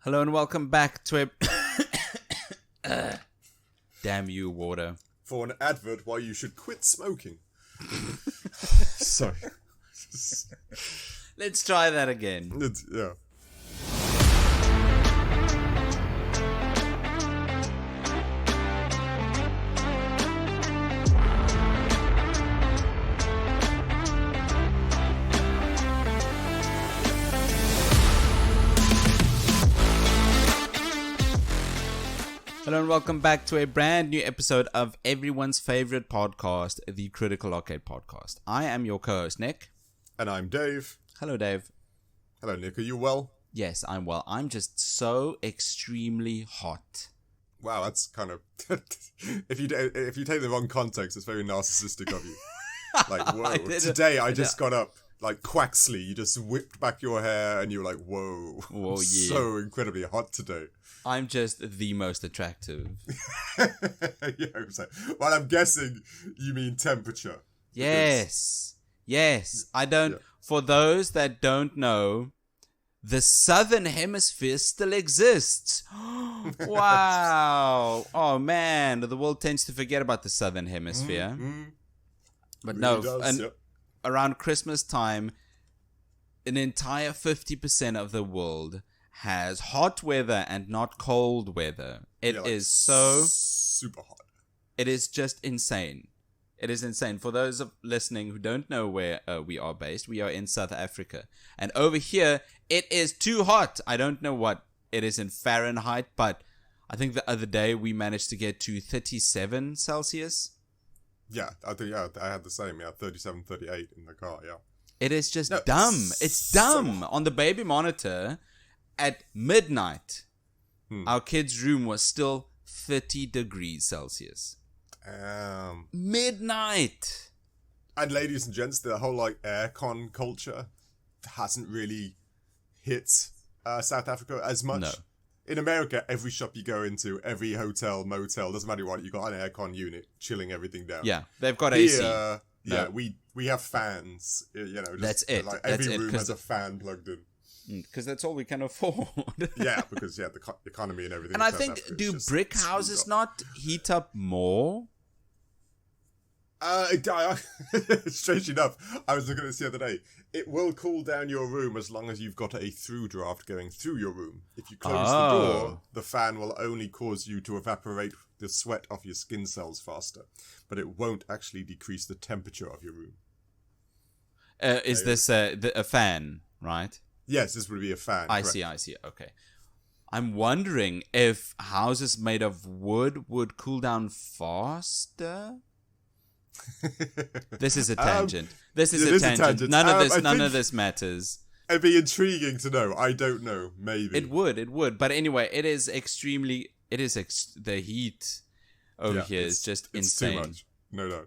Hello and welcome back to a... Damn you, water. For an advert why you should quit smoking. Sorry. Let's try that again. Yeah. Hello and welcome back to a brand new episode of everyone's favorite podcast, the Critical Arcade Podcast. I am your co-host, Nick. And I'm Dave. Hello, Dave. Hello, Nick. Are you well? Yes, I'm well. I'm just so extremely hot. Wow, that's kind of... if you take the wrong context, it's very narcissistic of you. Like, whoa. Today I just got up, like Quaxley. You just whipped back your hair and you were like, whoa. Whoa, yeah. So incredibly hot today. I'm just the most attractive. Yeah, well, I'm guessing you mean temperature. Yes. I don't... Yeah. For those that don't know, the Southern Hemisphere still exists. Wow. Oh, man. The world tends to forget about the Southern Hemisphere. But really no, around Christmas time, an entire 50% of the world has hot weather and not cold weather. It is so... super hot. It is just insane. It is insane. For those of listening who don't know where we are based, we are in South Africa. And over here, it is too hot. I don't know what it is in Fahrenheit, but I think the other day we managed to get to 37 Celsius. Yeah, I think, I had the same, 37, 38 in the car, yeah. It is just dumb. It's dumb. On the baby monitor, at midnight, our kid's room was still 30 degrees Celsius. Midnight. And ladies and gents, the whole aircon culture hasn't really hit South Africa as much. No. In America, every shop you go into, every hotel, motel, doesn't matter what, you got an aircon unit chilling everything down. Yeah, they've got AC. Yeah, we have fans. That's it. Like every room has a fan plugged in. Because that's all we can afford. Yeah, because the economy and everything. And I think, do brick houses not heat up more? Strange enough, I was looking at this the other day. It will cool down your room as long as you've got a through draft going through your room. If you close the door, the fan will only cause you to evaporate the sweat off your skin cells faster, but it won't actually decrease the temperature of your room. Is this a fan, right? Yes, this would be a fan. I see. Okay. I'm wondering if houses made of wood would cool down faster. This is a tangent. This is a tangent. None of this matters. It'd be intriguing to know. I don't know. Maybe it would. But anyway, it is extremely. The heat over here is just insane. Too much. No.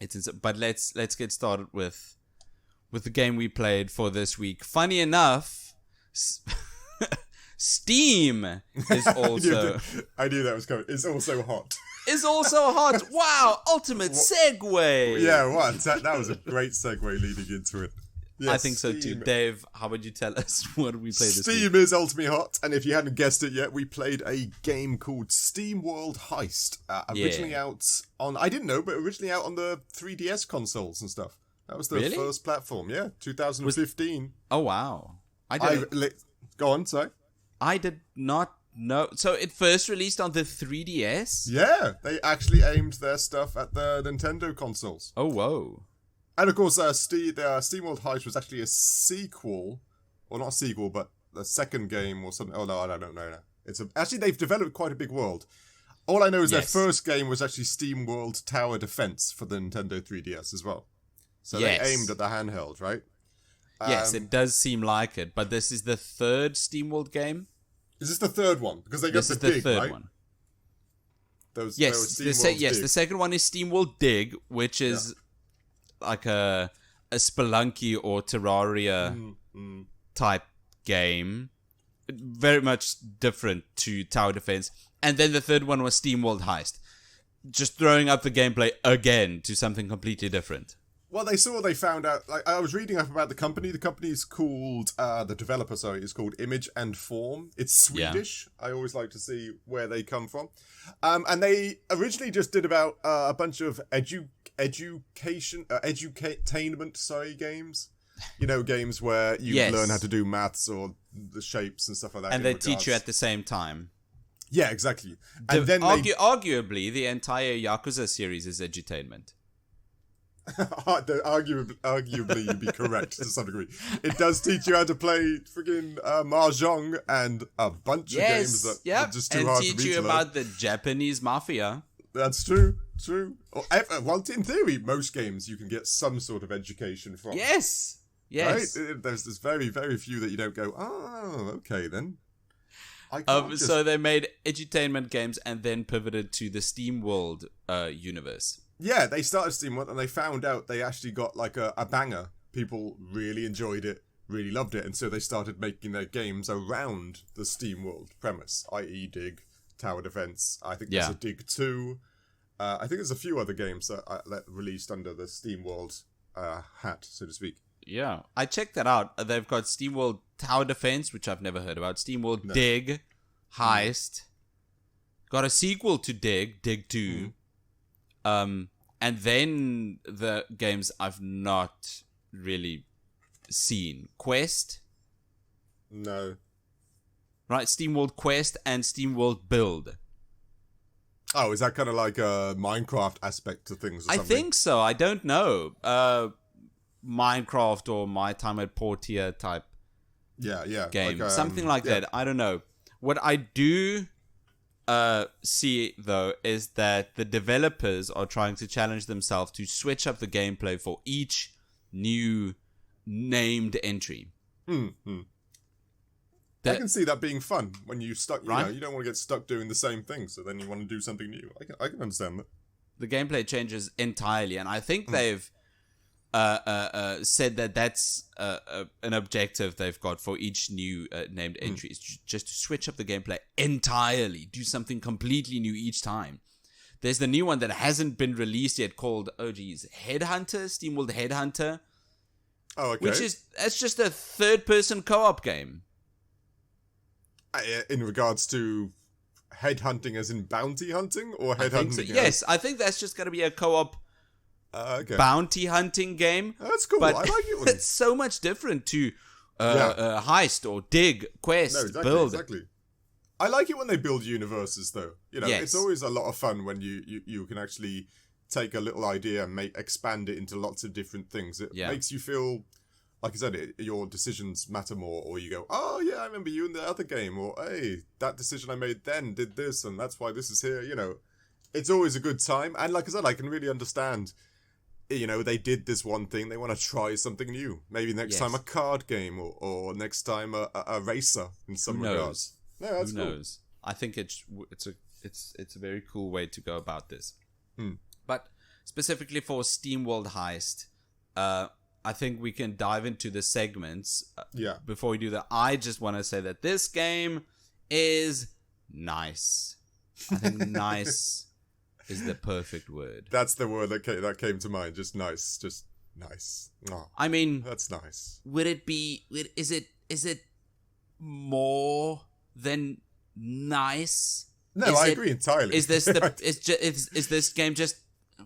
It's insane. But let's get started with the game we played for this week. Funny enough, Steam is also... I knew that was coming. It's also hot. Is also hot. Wow, ultimate segue. Yeah, what? That was a great segue leading into it. Yes, I think so too. Dave, how would you tell us what we played this week? Steam is ultimately hot, and if you hadn't guessed it yet, we played a game called SteamWorld Heist. Originally out on... I didn't know, but originally out on the 3DS consoles and stuff. That was the first platform, 2015. Oh, wow. Go on, sorry. I did not know. So it first released on the 3DS? Yeah, they actually aimed their stuff at the Nintendo consoles. Oh, whoa. And of course, SteamWorld Heist was actually a sequel, or not a sequel, but the second game or something. Oh, no, I don't know. Actually, they've developed quite a big world. All I know is their first game was actually SteamWorld Tower Defense for the Nintendo 3DS as well. So they aimed at the handheld, right? Yes, it does seem like it, but this is the third SteamWorld game? Is this the third one? Because they got the third one. Yes, the second one is SteamWorld Dig, which is like a Spelunky or Terraria type game. Very much different to Tower Defense. And then the third one was SteamWorld Heist. Just throwing up the gameplay again to something completely different. Well, they found out. Like, I was reading up about the company. The company's called the developer. Sorry, is called Image and Form. It's Swedish. Yeah. I always like to see where they come from. And they originally just did about a bunch of edutainment games. You know, games where you learn how to do maths or the shapes and stuff like that. And they teach you at the same time. Yeah, exactly. And then arguably, the entire Yakuza series is edutainment. Arguably, you'd be correct to some degree. It does teach you how to play freaking mahjong and a bunch of games that are just too hard to beat. And teach you about the Japanese mafia. That's true. Well, in theory, most games you can get some sort of education from. Yes. Right? There's very, very few that you don't go, oh, okay then. So they made edutainment games and then pivoted to the SteamWorld universe. Yeah, they started SteamWorld and they found out they actually got like a banger. People really enjoyed it, really loved it, and so they started making their games around the SteamWorld premise, i.e. Dig, Tower Defense. I think there's a Dig 2. I think there's a few other games that released under the SteamWorld hat, so to speak. Yeah, I checked that out. They've got SteamWorld Tower Defense, which I've never heard about. SteamWorld Dig, Heist. Got a sequel to Dig 2. And then the games I've not really seen. Quest? No. Right, SteamWorld Quest and SteamWorld Build. Oh, is that kind of like a Minecraft aspect to things or something? I think so. I don't know. Minecraft or My Time at Portia type game. Like, something like that. I don't know. What I do see, though, is that the developers are trying to challenge themselves to switch up the gameplay for each new named entry. I can see that being fun when you stuck. You know, you don't want to get stuck doing the same thing, so then you want to do something new. I can understand that. The gameplay changes entirely, and I think they've said that that's an objective they've got for each new named entry is just to switch up the gameplay entirely, do something completely new each time. There's the new one that hasn't been released yet called Headhunter, SteamWorld Headhunter. Oh, okay. That's just a third-person co-op game. In regards to headhunting as in bounty hunting or headhunting? Yes, I think that's just going to be a co-op bounty hunting game. That's cool. But I like it. It's so much different to Heist or Dig, Quest, Build. Exactly. I like it when they build universes, though. You know, it's always a lot of fun when you can actually take a little idea and expand it into lots of different things. It makes you feel, like I said, your decisions matter more, or you go, oh yeah, I remember you in the other game, or hey, that decision I made then did this, and that's why this is here. You know, it's always a good time. And like I said, I can really understand. You know, they did this one thing, they want to try something new. Maybe next time a card game, or next time a racer in some regards. No, that's cool. Who knows? I think it's a very cool way to go about this. But specifically for SteamWorld Heist, I think we can dive into the segments. Before we do that, I just want to say that this game is nice. I think nice is the perfect word. That's the word that came to mind. Just nice. Just nice. Oh, I mean, that's nice. Would it be? Is it more than nice? No, I agree entirely. Is this is this game just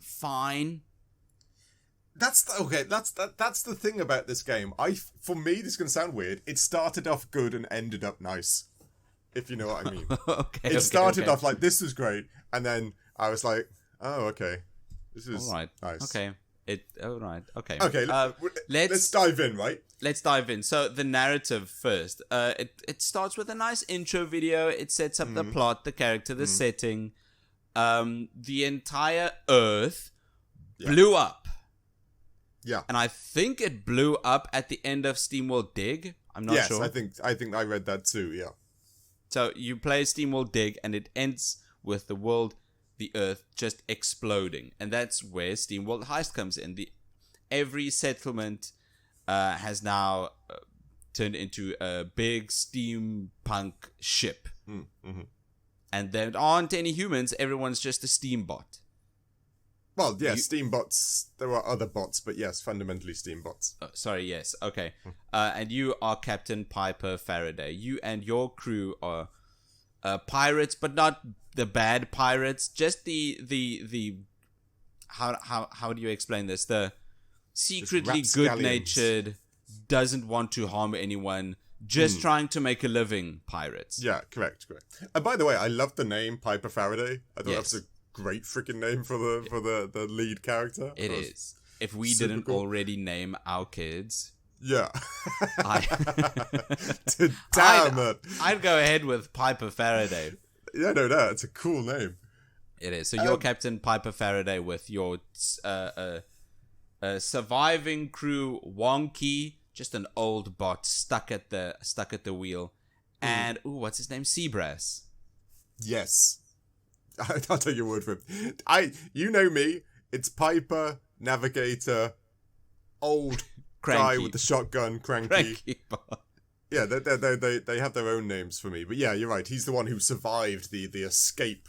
fine? That's the thing about this game. For me, this is gonna sound weird. It started off good and ended up nice, if you know what I mean. It started off like, this is great, and then I was like, oh, okay, this is nice. Okay. All right. Okay. Okay. Let's dive in, right? Let's dive in. So the narrative first. It starts with a nice intro video. It sets up the plot, the character, the setting. The entire Earth blew up. Yeah. And I think it blew up at the end of SteamWorld Dig. I'm not sure. Yes, I think I read that too. Yeah. So you play SteamWorld Dig, and it ends with the world, the Earth, just exploding, and that's where SteamWorld Heist comes in. Every settlement has now turned into a big steampunk ship, and there aren't any humans. Everyone's just a steambot. Well, yeah, Steam bots. There are other bots, but yes, fundamentally Steam bots. Oh, sorry, yes, okay. And you are Captain Piper Faraday. You and your crew are pirates, but not the bad pirates. Just the how do you explain this? The secretly good-natured, doesn't want to harm anyone, just trying to make a living pirates. Yeah, correct. And by the way, I love the name Piper Faraday. I thought that was a great freaking name for the lead character. It is. If we didn't already name our kids. Yeah. Damn it. I'd go ahead with Piper Faraday. Yeah, no, it's a cool name. It is. So you're Captain Piper Faraday with your surviving crew, Wonky, just an old bot stuck at the wheel, and what's his name? Seabrass. Yes. I'll take your word for it. You know me. It's Piper, Navigator, old guy with the shotgun, cranky. Yeah, they have their own names for me. But yeah, you're right. He's the one who survived the escape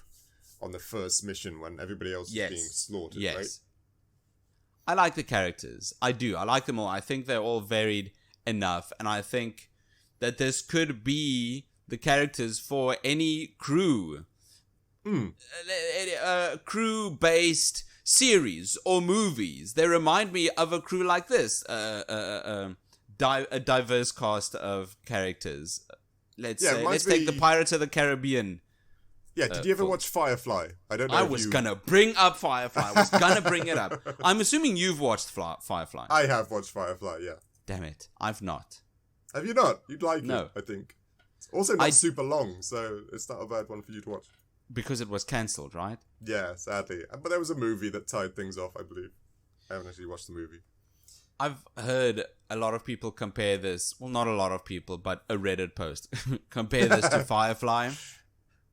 on the first mission when everybody else was being slaughtered, right? I like the characters. I do. I like them all. I think they're all varied enough. And I think that this could be the characters for any crew. Crew-based series or movies. They remind me of a crew like this. A diverse cast of characters. Let's take the Pirates of the Caribbean. Yeah, did you ever watch Firefly? I don't know. I was gonna bring up Firefly. I was gonna bring it up. I'm assuming you've watched Firefly. I have watched Firefly, yeah. Damn it, I've not. Have you not? You'd like it, I think. It's also not super long, so it's not a bad one for you to watch. Because it was cancelled, right? Yeah, sadly. But there was a movie that tied things off, I believe. I haven't actually watched the movie. I've heard a lot of people compare this, well, not a lot of people, but a Reddit post, compare this to Firefly.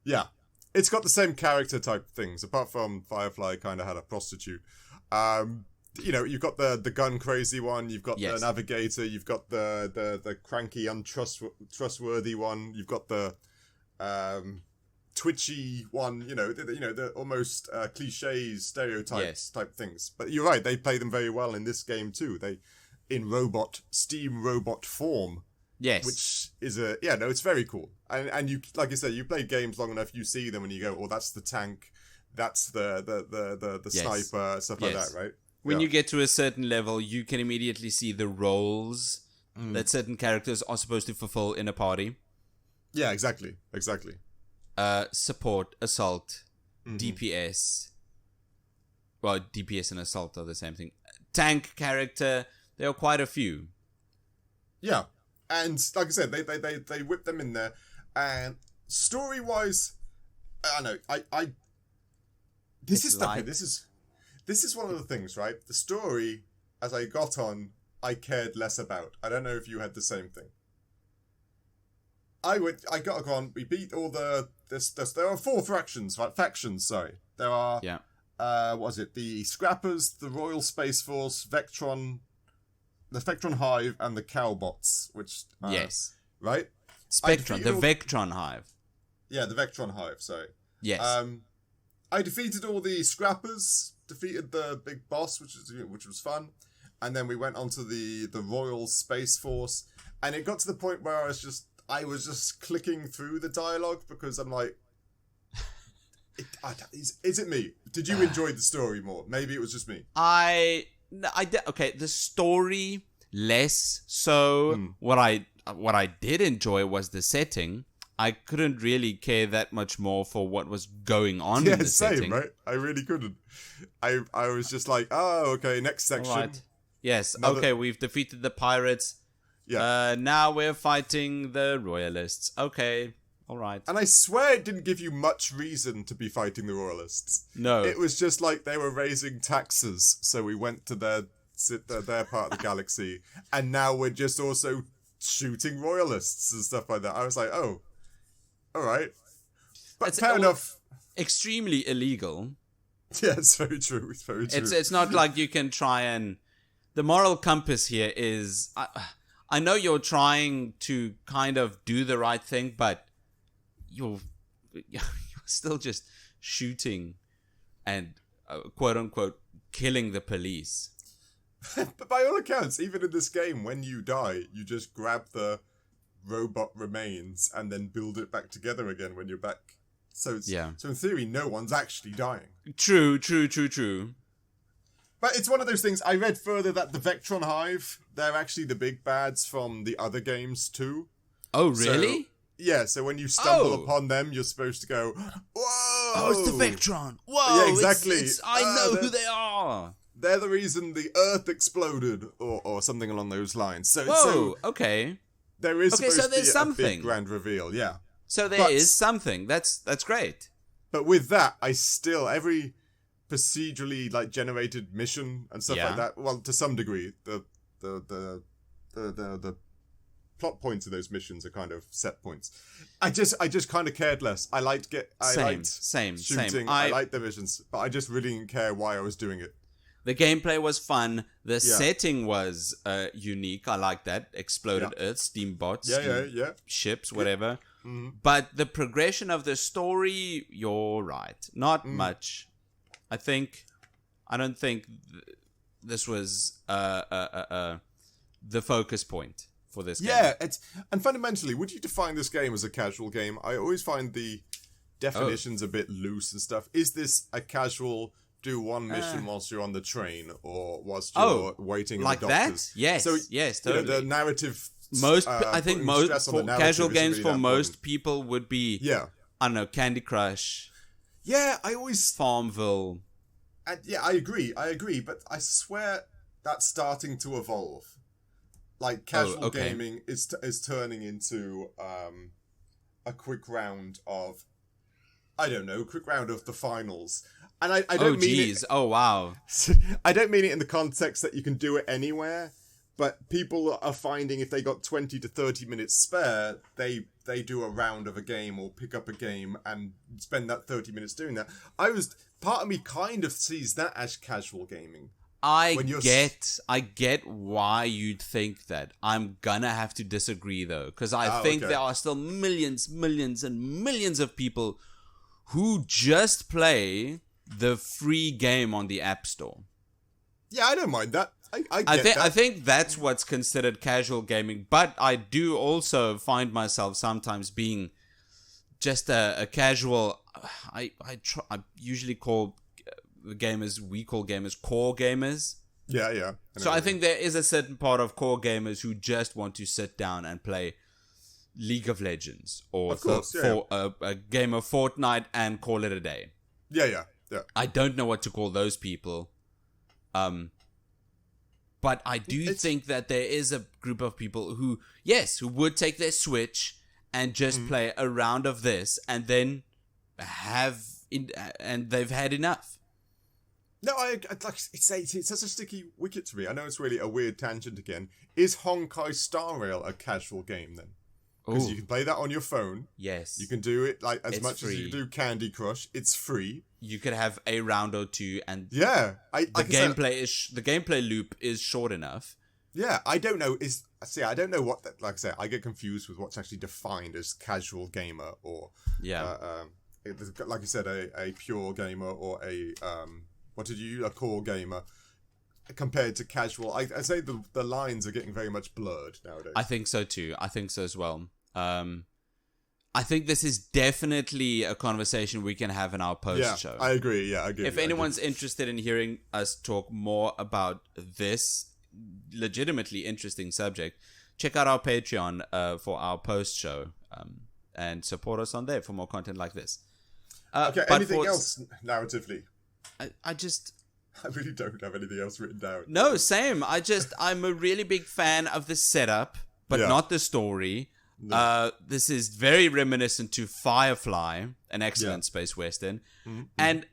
Yeah. It's got the same character type things, apart from Firefly kind of had a prostitute. You've got the gun crazy one, you've got the navigator, you've got the cranky, untrustworthy one, you've got the twitchy one, the almost cliches, stereotypes type things. But you're right, they play them very well in this game too. They in steam robot form. Yes. Which is it's very cool. And you, like I said, you play games long enough, you see them and you go, oh, that's the tank, that's the sniper, stuff like that, right? When you get to a certain level, you can immediately see the roles that certain characters are supposed to fulfill in a party. Yeah, exactly. Support, assault, DPS. Well, DPS and assault are the same thing. Tank character, there are quite a few. Yeah. And like I said, they whip them in there, and story wise, I know this is one of the things, right? The story, as I got on, I cared less about. I don't know if you had the same thing. I got on. We beat all there are 4 factions, right? Sorry, there are. Yeah. What was it? The Scrappers, the Royal Space Force, Vectron. The Vectron Hive and the Cowbots, which... yes. Right? Spectron, the Vectron Hive. Yeah, the Vectron Hive, sorry. Yes. I defeated all the Scrappers, defeated the big boss, which was fun, and then we went on to the Royal Space Force, and it got to the point where I was just clicking through the dialogue, because I'm like... Is it me? Did you enjoy the story more? Maybe it was just me. Okay, the story less so. What I did enjoy was the setting. I couldn't really care that much more for what was going on in the setting. Right? I really couldn't. I was just like, oh, okay, next section. All right. Yes, okay, we've defeated the pirates. Yeah. Now we're fighting the royalists. Okay. All right. And I swear it didn't give you much reason to be fighting the royalists. No. It was just like they were raising taxes, so we went to their part of the galaxy, and now we're just also shooting royalists and stuff like that. I was like, oh, all right. But fair enough. Extremely illegal. Yeah, it's very true. It's very true. It's not like you can try and... The moral compass here is... I know you're trying to kind of do the right thing, but... You're still just shooting and quote unquote, killing the police. But by all accounts, even in this game, when you die, you just grab the robot remains and then build it back together again when you're back. So in theory, no one's actually dying. True. But it's one of those things. I read further that the Vectron Hive, they're actually the big bads from the other games too. Oh, really? So when you stumble upon them, you're supposed to go, whoa! Oh, it's the Vectron. Whoa! Yeah, exactly. I know who they are. They're the reason the Earth exploded, or something along those lines. So okay. There is supposed so there's to be something. A big grand reveal, yeah. So there is something. That's great. But with that, every procedurally generated mission and stuff like that. Well, to some degree, the plot points of those missions are kind of set points. I just kind of cared less. I liked shooting. I liked the missions, but I just really didn't care why I was doing it. The gameplay was fun. The setting was unique. I like that. Exploded Earth, steambots, ships, whatever. Mm-hmm. But the progression of the story, you're right. Not much. I don't think this was the focus point for this game. Yeah, and fundamentally, would you define this game as a casual game? I always find the definitions a bit loose and stuff. Is this a casual do one mission whilst you're on the train or whilst you're waiting like in the doctors? That? Yes, so, yes, totally. The narrative... I think most casual games for most people would be, I don't know, Candy Crush. Yeah, I always... Farmville. I agree, but I swear that's starting to evolve. Casual gaming is turning into a quick round of, I don't know, the finals. And I don't mean it... Oh, wow. I don't mean it in the context that you can do it anywhere, but people are finding if they got 20 to 30 minutes spare, they do a round of a game or pick up a game and spend that 30 minutes doing that. Part of me kind of sees that as casual gaming. I get why you'd think that. I'm gonna have to disagree though, because I think there are still millions and millions of people who just play the free game on the App Store. Yeah, I don't mind that. I think that's what's considered casual gaming, but I do also find myself sometimes being just a casual. I usually call the gamers we call gamers core gamers. Yeah. So I think there is a certain part of core gamers who just want to sit down and play League of Legends or a game of Fortnite and call it a day. Yeah. I don't know what to call those people. But I do think that there is a group of people who would take their Switch and just play a round of this and then and they've had enough. No, it's such a sticky wicket to me. I know it's really a weird tangent again. Is Honkai Star Rail a casual game then? Because you can play that on your phone. Yes. You can do it as much as you do Candy Crush. It's free. You could have a round or two, and the gameplay loop is short enough. Yeah, I don't know. I don't know what that. Like I say, I get confused with what's actually defined as casual gamer or like you said, a pure gamer or a a core gamer compared to casual. I say the lines are getting very much blurred nowadays. I think so too. I think so as well. I think this is definitely a conversation we can have in our post show. I agree. Yeah, I agree. If anyone's interested in hearing us talk more about this legitimately interesting subject, check out our Patreon for our post show and support us on there for more content like this. Anything else narratively? I really don't have anything else written down. No, same. I'm a really big fan of the setup, but not the story. No. This is very reminiscent to Firefly, an excellent space western, and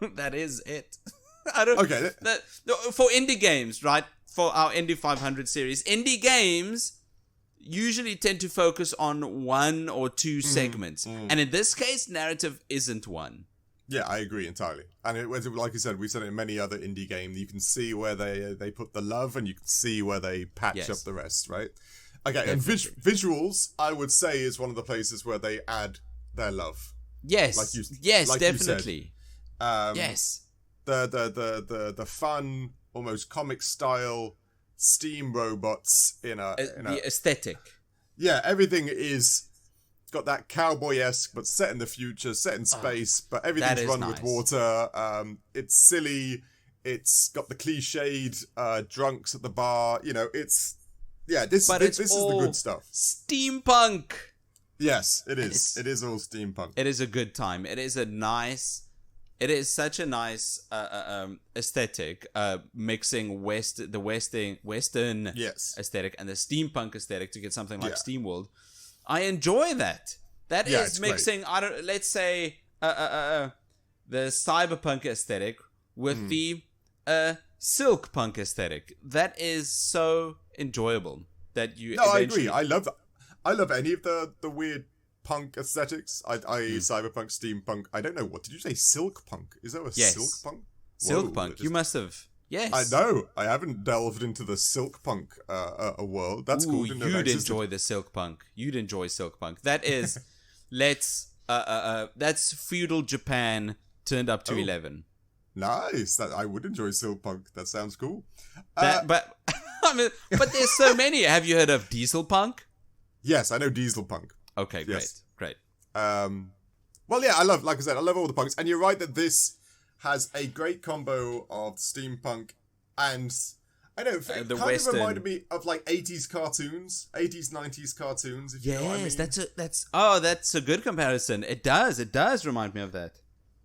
that is it. For indie games, right? For our Indie 500 series, indie games usually tend to focus on one or two segments, and in this case, narrative isn't one. Yeah, I agree entirely. And it was, like you said, we've said it in many other indie games. You can see where they put the love, and you can see where they patch up the rest, right? Okay, definitely. And visuals, I would say, is one of the places where they add their love. Yes, definitely. Yes. the fun, almost comic style steam robots in the aesthetic. Yeah, everything is got that cowboy-esque, but set in the future, set in space, but everything's run with water. It's silly. It's got the cliched drunks at the bar. You know, this is the good stuff. Steampunk. Yes, it is. It is all steampunk. It is a good time. It is such a nice aesthetic, mixing the Western aesthetic and the steampunk aesthetic to get something like SteamWorld. I enjoy that. That is mixing. Great. Let's say the cyberpunk aesthetic with the silk punk aesthetic. That is so enjoyable. That you. No, I agree. I love that. I love any of the weird punk aesthetics. Cyberpunk, steampunk. I don't know. What did you say? Silk punk? Is there a silk punk? Silk punk. You must have. Yes. I know. I haven't delved into the silk punk world. That's cool. You'd enjoy the silk punk. You'd enjoy silk punk. That is, that's feudal Japan turned up to 11. Nice. I would enjoy silk punk. That sounds cool. But there's so many. Have you heard of diesel punk? Yes, I know diesel punk. Okay, great. Well, yeah, I love all the punks. And you're right that this has a great combo of steampunk and, I don't know, it kind of reminded me of like 80s cartoons, 80s, 90s cartoons. If you know what I mean. That's a good comparison. It does remind me of that.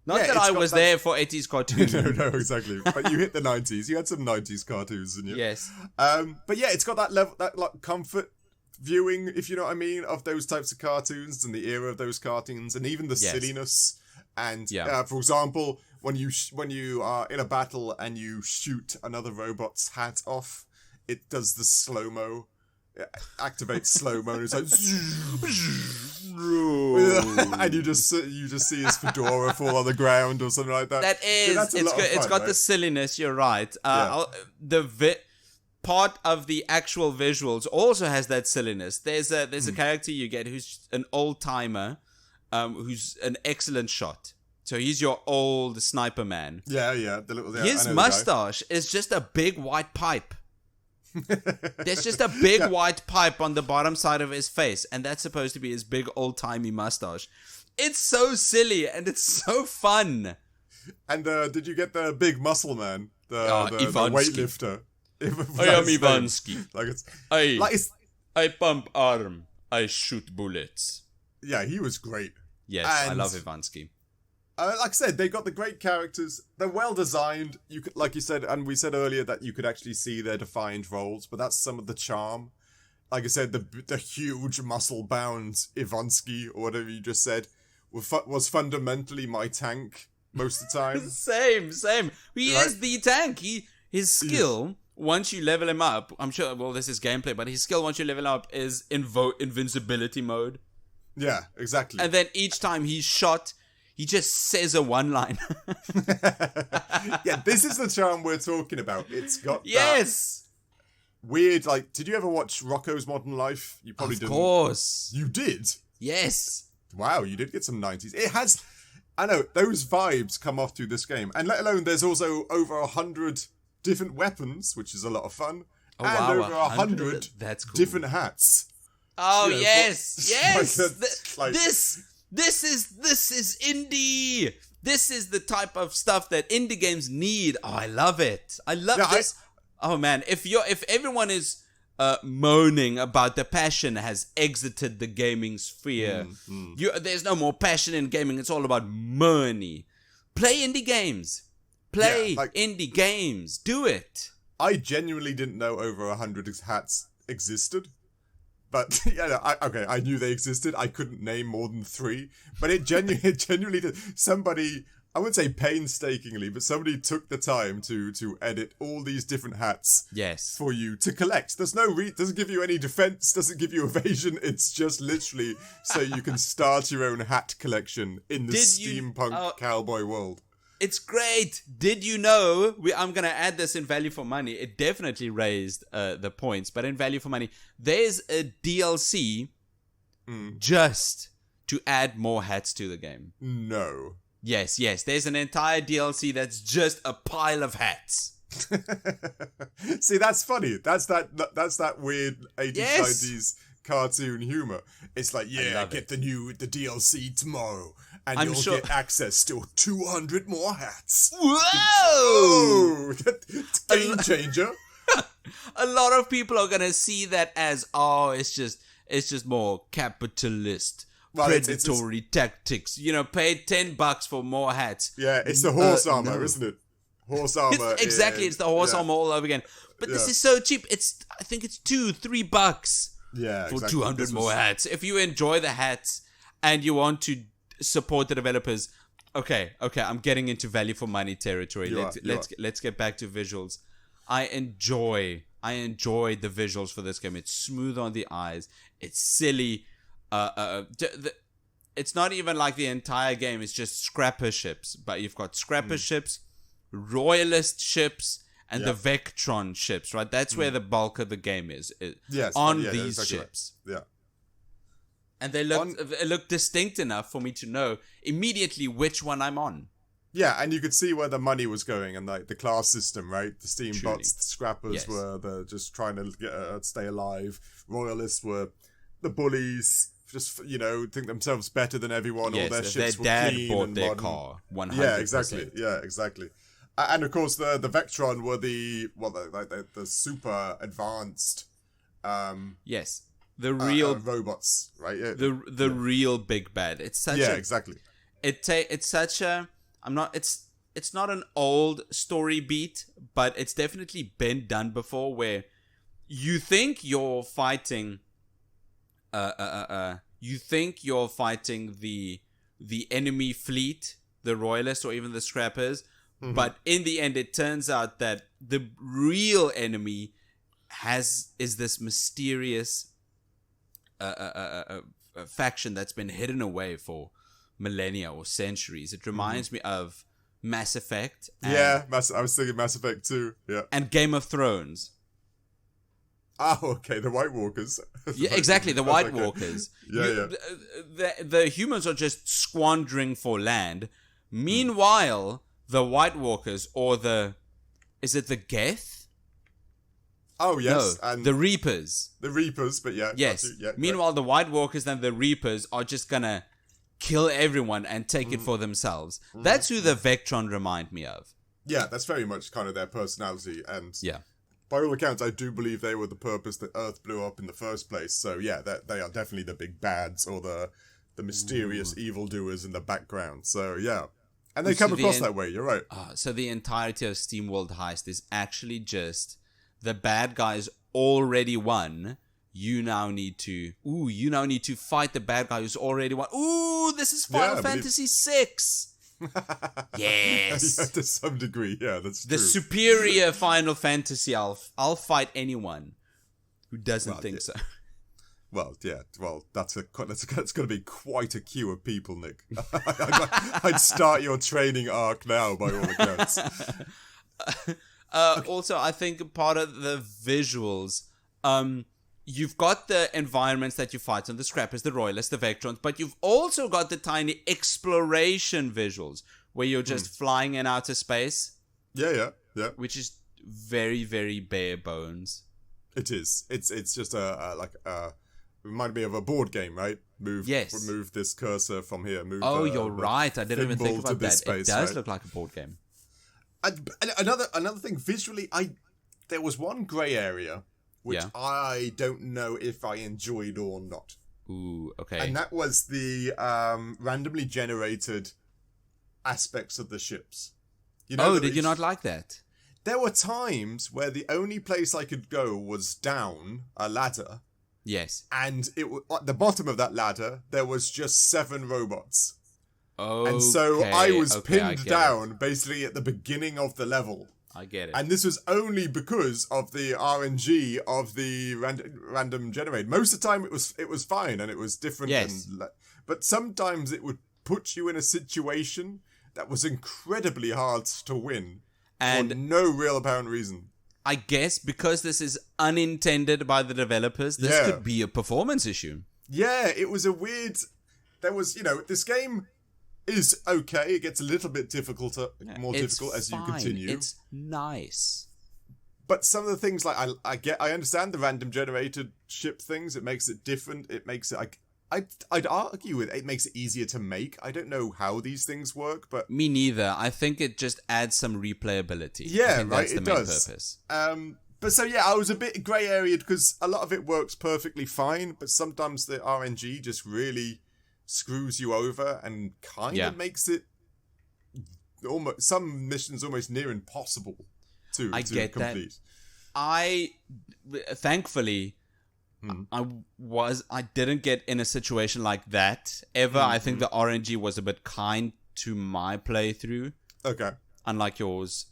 Not that I was there for 80s cartoons. No, exactly. But you hit the 90s. You had some 90s cartoons, didn't you? Yes. But yeah, it's got that level, that like comfort viewing, if you know what I mean, of those types of cartoons and the era of those cartoons, and even the silliness. And for example, when you are in a battle and you shoot another robot's hat off, it does the slow-mo. It activates slow-mo, and it's like, and you just see his fedora fall on the ground or something like that. That is, it's got the silliness. You're right. Part of the actual visuals also has that silliness. There's a character you get who's an old timer, who's an excellent shot. So he's your old sniper man. Yeah. His mustache is just a big white pipe. There's just a big white pipe on the bottom side of his face, and that's supposed to be his big old-timey mustache. It's so silly, and it's so fun. And did you get the big muscle man? The weightlifter? I am Ivansky. I pump arm. I shoot bullets. Yeah, he was great. Yes, I love Ivansky. Like I said, they got the great characters. They're well designed. You could, like you said, and we said earlier that you could actually see their defined roles, but that's some of the charm. Like I said, the huge muscle-bound Ivansky, or whatever you just said, was fundamentally my tank most of the time. Same. He is the tank. His skill, once you level him up, I'm sure, well, this is gameplay, but his skill once you level up is invincibility mode. Yeah, exactly. And then each time he's shot, he just says a one-line. Yeah, this is the charm we're talking about. It's got that weird, like, did you ever watch Rocko's Modern Life? You probably didn't. Of course. You did? Yes. Wow, you did get some 90s. It has, I know, those vibes come off through this game. And let alone, there's also over 100 different weapons, which is a lot of fun. Oh, and wow, over 100 That's cool. different hats. Oh, yes. This is indie. This is the type of stuff that indie games need. Oh, I love it. I love this. Oh man, if everyone is moaning about the passion has exited the gaming sphere, there's no more passion in gaming. It's all about money. Play indie games. Indie games. Do it. I genuinely didn't know over 100 hats existed. But, I knew they existed. I couldn't name more than 3. But it genuinely did. Somebody, I wouldn't say painstakingly, but somebody took the time to edit all these different hats for you to collect. There's doesn't give you any defense, doesn't give you evasion. It's just literally so you can start your own hat collection in the steampunk cowboy world. It's great. Did you know? I'm going to add this in value for money. It definitely raised the points, but in value for money, there's a DLC just to add more hats to the game. No. Yes. There's an entire DLC that's just a pile of hats. See, that's funny. That's that weird 80s, Yes. 90s cartoon humor. It's like, yeah, get the DLC tomorrow, and you'll get access to 200 more hats. Whoa! Oh, game changer. A lot of people are gonna see that as, it's just more capitalist. Predatory tactics. Pay $10 for more hats. Yeah, it's the horse armor, isn't it? Horse armor. It's the horse armor all over again. But this is so cheap. I think it's $2-3 for 200 more hats. If you enjoy the hats and you want to support the developers, okay, I'm getting into value for money territory. Let's get back to visuals. I enjoy the visuals for this game. It's smooth on the eyes. It's silly. It's not even like the entire game. It's just scrapper ships. But you've got scrapper ships, royalist ships, and the Vectron ships, right? That's where the bulk of the game is. These ships. Right. Yeah. And they look distinct enough for me to know immediately which one I'm on. Yeah, and you could see where the money was going, and like the class system, right? The steam bots, the scrappers were just trying to stay alive. Royalists were the bullies, just think themselves better than everyone. All their ships were clean bought and their modern. car. 100%. Yeah, exactly. And of course, the Vectron were the super advanced. The real robots, right? Yeah, the real big bad. It's such exactly. It's such a. It's not an old story beat, but it's definitely been done before. Where you think you're fighting. You think you're fighting the enemy fleet, the royalists, or even the scrappers, but in the end, it turns out that the real enemy is this mysterious faction that's been hidden away for millennia or centuries. It reminds me of Mass Effect. I was thinking Mass Effect too. Yeah, and Game of Thrones. Oh, okay, the White Walkers. Yeah, exactly, the White Walkers. The humans are just squandering for land. Meanwhile, the White Walkers, or is it the Geth? Oh, yes. No, and the Reapers. The Reapers, but yeah. Yes. Meanwhile, the White Walkers and the Reapers are just gonna kill everyone and take it for themselves. That's who the Vectron remind me of. Yeah, that's very much kind of their personality, and by all accounts, I do believe they were the purpose that Earth blew up in the first place. So yeah, they are definitely the big bads, or the mysterious evildoers in the background. So yeah, and they come across that way. You're right. So the entirety of SteamWorld Heist is actually just the bad guys already won. You now need to fight the bad guy who's already won. Ooh, this is Final Fantasy VI. Yes. Yeah, to some degree, that's true. The superior Final Fantasy. I'll fight anyone who doesn't think so. Well, yeah. Well, that's going to be quite a queue of people, Nick. I'd start your training arc now, by all accounts. Also, I think part of the visuals, you've got the environments that you fight on, the Scrappers, the Royalists, the Vectrons, but you've also got the tiny exploration visuals where you're just flying in outer space. Yeah. Which is very, very bare bones. It is. It's just reminded me of a board game, right? Remove this cursor from here. You're right. I didn't even think about that. Space, it does look like a board game. And another thing, visually, there was one grey area which I don't know if I enjoyed or not. Ooh, okay. And that was the randomly generated aspects of the ships. Did you not like that? There were times where the only place I could go was down a ladder. Yes. And at the bottom of that ladder, there was just 7 robots. Okay. And so I was pinned down basically at the beginning of the level. I get it. And this was only because of the RNG of the random generated. Most of the time it was fine and it was different. Yes. But sometimes it would put you in a situation that was incredibly hard to win. And for no real apparent reason. I guess because this is unintended by the developers, this could be a performance issue. Yeah, it was a weird... There was, this game... is okay. It gets a little bit more difficult as you continue. It's nice. But some of the things, like, I understand the random generated ship things. It makes it different. It makes it, like, I'd argue with it makes it easier to make. I don't know how these things work, but... Me neither. I think it just adds some replayability. Yeah, right, that's the main purpose. But so, yeah, I was a bit grey area because a lot of it works perfectly fine, but sometimes the RNG just really screws you over and kind of makes it almost, some missions almost near impossible to complete. Thankfully, I didn't get in a situation like that ever. I think the RNG was a bit kind to my playthrough. Okay. Unlike yours.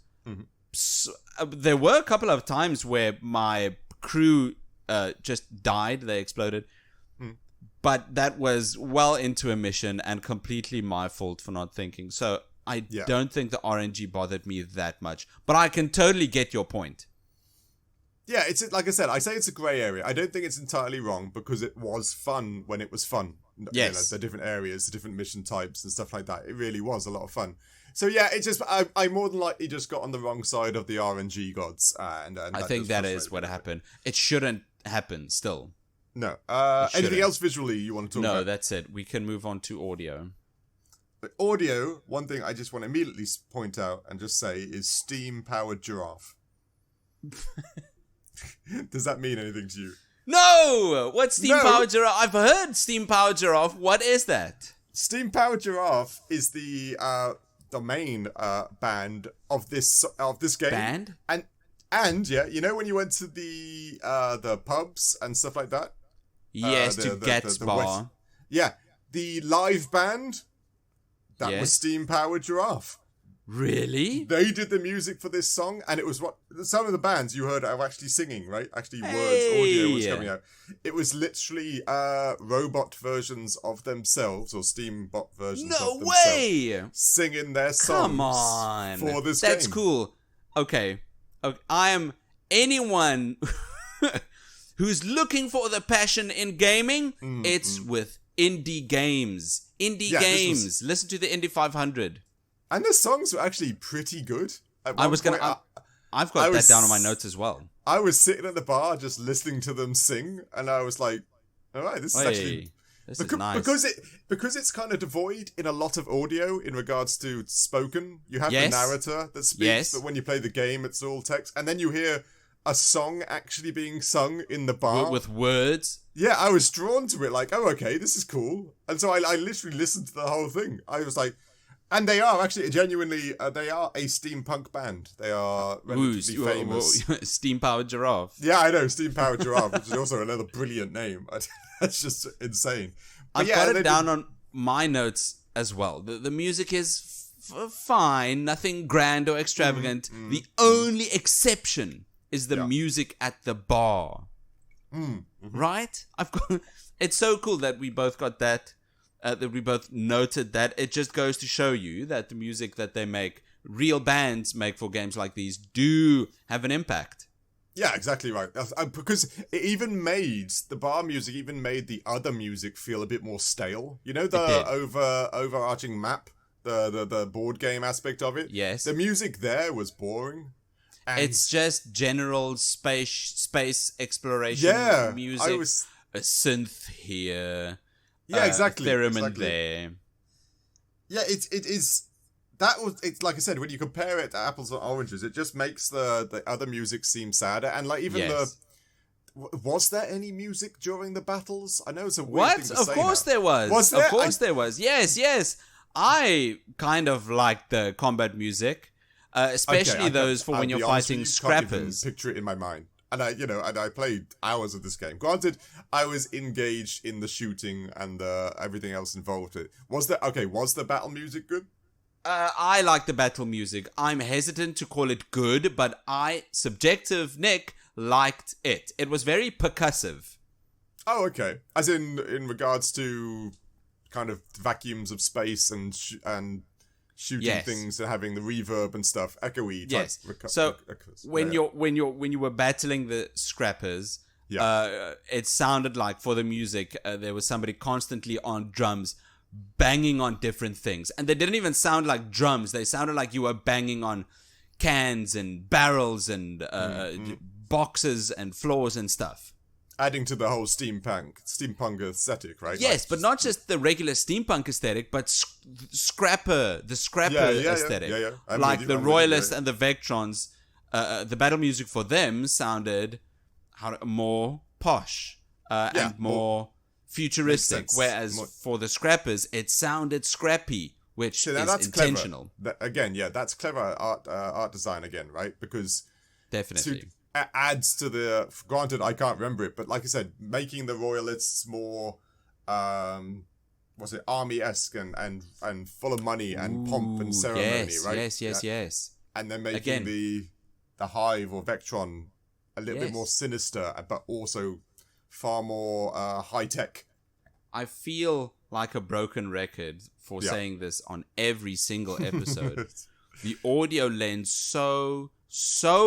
So, there were a couple of times where my crew just died. They exploded. But that was well into a mission and completely my fault for not thinking. So I don't think the RNG bothered me that much. But I can totally get your point. Yeah, it's like I said, I say it's a grey area. I don't think it's entirely wrong because it was fun when it was fun. Yes. You know, the different areas, the different mission types and stuff like that. It really was a lot of fun. So yeah, it's just, I more than likely just got on the wrong side of the RNG gods. And I think that is what happened. It shouldn't happen still. No. Anything else visually you want to talk about? No, that's it. We can move on to audio. But audio, one thing I just want to immediately point out and just say is Steam Powered Giraffe. Does that mean anything to you? No! What's Steam Powered Giraffe? I've heard Steam Powered Giraffe. What is that? Steam Powered Giraffe is the main band of this game. Band? And yeah, you know when you went to the pubs and stuff like that? Yes, to Gats Bar. Yeah, the live band, that was Steam Powered Giraffe. Really? They did the music for this song, and it was what some of the bands you heard are actually singing, right? Actually, audio was coming out. It was literally robot versions of themselves, or Steambot versions of themselves. No way! Singing their songs for this game. That's cool. Okay. I am anyone who's looking for the passion in gaming, it's with indie games. Listen to the Indie 500. And the songs were actually pretty good. I've got that down on my notes as well. I was sitting at the bar just listening to them sing, and I was like, all right, this is actually... This is nice. Because it's kind of devoid in a lot of audio in regards to spoken. You have the narrator that speaks, but when you play the game, it's all text. And then you hear a song actually being sung in the bar. With words? Yeah, I was drawn to it, like, oh, okay, this is cool. And so I literally listened to the whole thing. I was like... And they are actually genuinely, they are a steampunk band. They are relatively famous. Steam Powered Giraffe. Yeah, I know, Steam Powered Giraffe, which is also another brilliant name. That's just insane. But I've got it down on my notes as well. The music is fine, nothing grand or extravagant. The only exception is the music at the bar. Right? It's so cool that we both got that. That we both noted that. It just goes to show you that the music that they make, real bands make for games like these, do have an impact. Yeah, exactly right. Because it even made, the bar music even made the other music feel a bit more stale. You know, the overarching map, the board game aspect of it? Yes. The music there was boring. And it's just general space exploration music. A synth here. Yeah, exactly. Theremin there. Yeah, it is. That was, it's like I said, when you compare it to apples and oranges, it just makes the other music seem sadder. And like even was there any music during the battles? I know it's a weird thing to say. Of course there was. Was there? Of course there was. Yes. I kind of like the combat music, especially those for when you're fighting scrappers. Can't even picture it in my mind. And I played hours of this game. Granted, I was engaged in the shooting and everything else involved. Was the battle music good? I like the battle music. I'm hesitant to call it good, but subjective Nick, liked it. It was very percussive. Oh, okay. As in regards to kind of vacuums of space and shooting things and having the reverb and stuff, echoey type. Yes. So when you were battling the scrappers, it sounded like for the music there was somebody constantly on drums banging on different things. And they didn't even sound like drums. They sounded like you were banging on cans and barrels and boxes and floors and stuff. Adding to the whole steampunk aesthetic, right? Yes, but not just the regular steampunk aesthetic, but the scrapper aesthetic. Yeah. Like the Royalists and the Vectrons, the battle music for them sounded more posh and more futuristic, whereas for the scrappers, it sounded scrappy, which is intentional. That's clever art design again, right? Because definitely adds to the. Granted, I can't remember it, but like I said, making the Royalists more, army-esque and full of money and pomp and ceremony, right? Yes. And then making the Hive or Vectron a little bit more sinister, but also far more high-tech. I feel like a broken record for saying this on every single episode. The audio lends so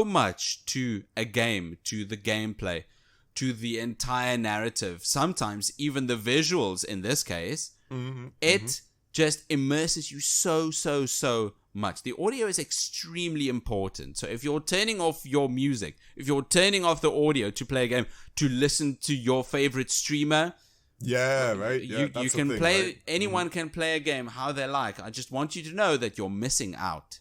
much to a game, to the gameplay, to the entire narrative. Sometimes even the visuals in this case. It just immerses you so much. The audio is extremely important. So if you're turning off your music, if you're turning off the audio to play a game, to listen to your favorite streamer, you can play. Right? Anyone can play a game how they like. I just want you to know that you're missing out.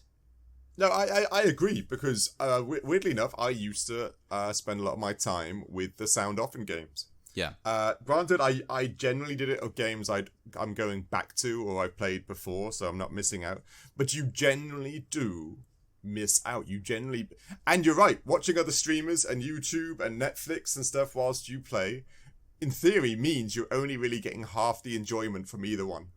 No, I agree, because weirdly enough, I used to spend a lot of my time with the sound off in games. Yeah. Granted, I generally did it of games I'm going back to or I played before, so I'm not missing out. But you generally do miss out. And you're right, watching other streamers and YouTube and Netflix and stuff whilst you play, in theory, means you're only really getting half the enjoyment from either one.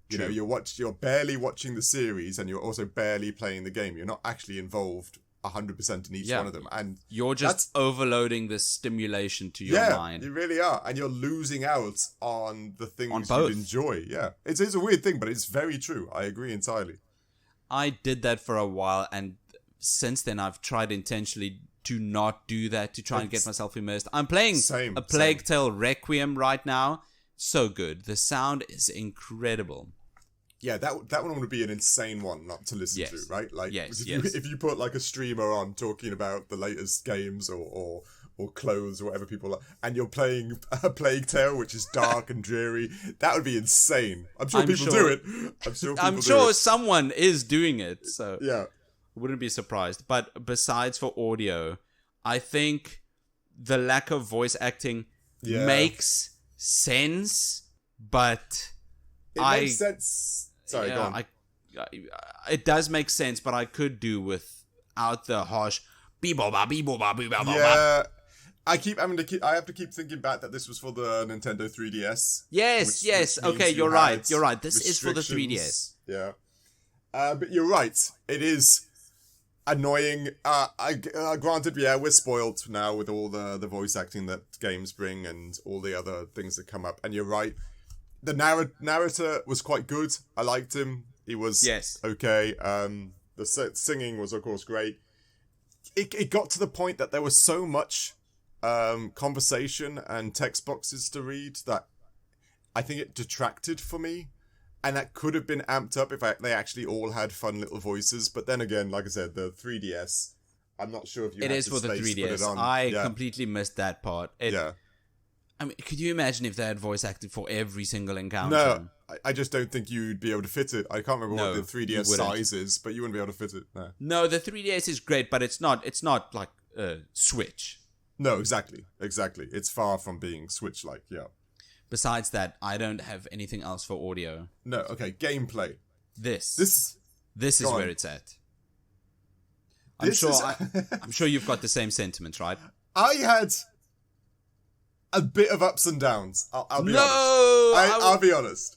You know, you're barely watching the series and you're also barely playing the game. You're not actually involved 100% in each one of them. And you're just overloading the stimulation to your mind. You really are. And you're losing out on the things you enjoy. Yeah. It is a weird thing, but it's very true. I agree entirely. I did that for a while, and since then I've tried intentionally to not do that, to try and get myself immersed. I'm playing a Plague Tale Requiem right now. So good. The sound is incredible. Yeah, that one would be an insane one not to listen to, right? Like, yes. If you put like a streamer on talking about the latest games or clothes or whatever people like, and you're playing a Plague Tale, which is dark and dreary, that would be insane. I'm sure people do it. I'm sure someone is doing it. So yeah, wouldn't be surprised. But besides for audio, I think the lack of voice acting makes sense, but it makes sense. Sorry, go on. It does make sense, but I could do without the harsh beep-bo-ba, beep-bo-ba, beep-bo-ba. Yeah, I have to keep thinking back that this was for the Nintendo 3DS. Yes. Okay, you're right. This is for the 3DS. Yeah, but you're right. It is annoying. Granted, we're spoiled now with all the voice acting that games bring and all the other things that come up. And you're right. The narrator was quite good. I liked him. He was okay. The singing was, of course, great. It got to the point that there was so much conversation and text boxes to read that I think it detracted for me. And that could have been amped up if they actually all had fun little voices. But then again, like I said, the 3DS, I'm not sure if you It is for the 3DS. I completely missed that part. I mean, could you imagine if they had voice acted for every single encounter? No, I just don't think you'd be able to fit it. I can't remember what the 3DS size is, but you wouldn't be able to fit it. No, the 3DS is great, but it's not like Switch. No, exactly. It's far from being Switch-like, yeah. Besides that, I don't have anything else for audio. No, okay, gameplay. This is where it's at. I'm sure you've got the same sentiments, right? I had a bit of ups and downs. I'll be honest. I'll be honest.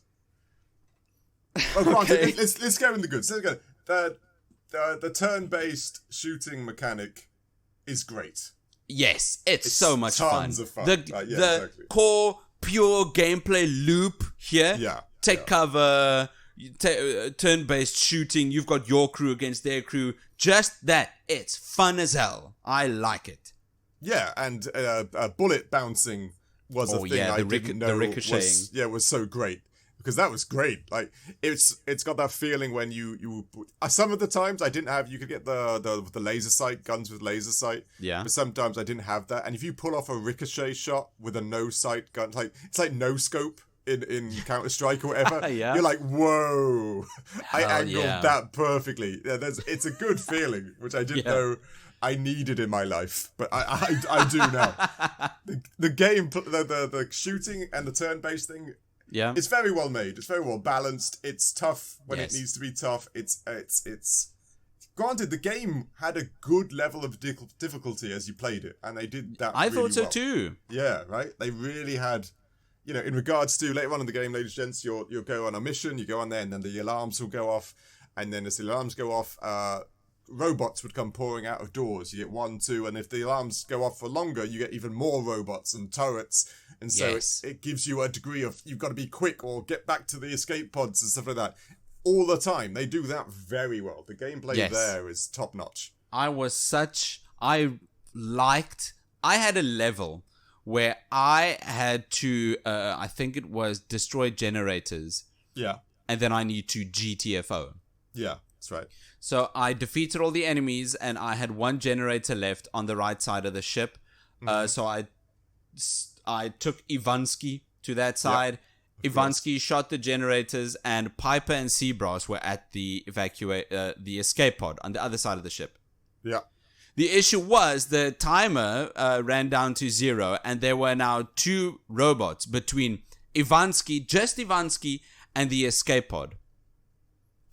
Well, okay. Let's go in the goods. Let's go. The turn-based shooting mechanic is great. Yes, it's so much fun. Tons of fun. The core pure gameplay loop here. Yeah. Take cover. Turn-based shooting. You've got your crew against their crew. Just that. It's fun as hell. I like it. Yeah, and bullet bouncing was a thing I didn't know the ricocheting. was so great. because that was great. Like it's got that feeling when you some of the times I didn't have, you could get the laser sight guns with laser sight, Yeah. but sometimes I didn't have that. And if you pull off a ricochet shot with a no sight gun, like it's like no scope in Counter-Strike or whatever, Yeah. you're like, whoa, I Hell angled yeah. that perfectly. Yeah, it's a good feeling, which I didn't know I needed in my life, but I do now. The game, the shooting and the turn-based thing, it's very well made. It's very well balanced. It's tough when it needs to be tough. It's granted, the game had a good level of difficulty as you played it, and they did that. I really thought so well. too. Yeah, right. They really had. You know, in regards to later on in the game, ladies and gents, you'll go on a mission, you go on there, and then the alarms will go off, and then as the alarms go off, robots would come pouring out of doors. You get 1, 2, and if the alarms go off for longer, you get even more robots and turrets, and so it gives you a degree of you've got to be quick or get back to the escape pods and stuff like that. All the time, they do that very well. The gameplay there is top notch. I had a level where I had to, I think it was destroy generators. Yeah. And then I need to GTFO. Yeah, that's right. So I defeated all the enemies and I had one generator left on the right side of the ship. So I took Ivansky to that side. Ivansky shot the generators, and Piper and Seabrass were at the escape pod on the other side of the ship. Yeah. The issue was the timer ran down to 0, and there were now 2 robots between Ivansky, and the escape pod.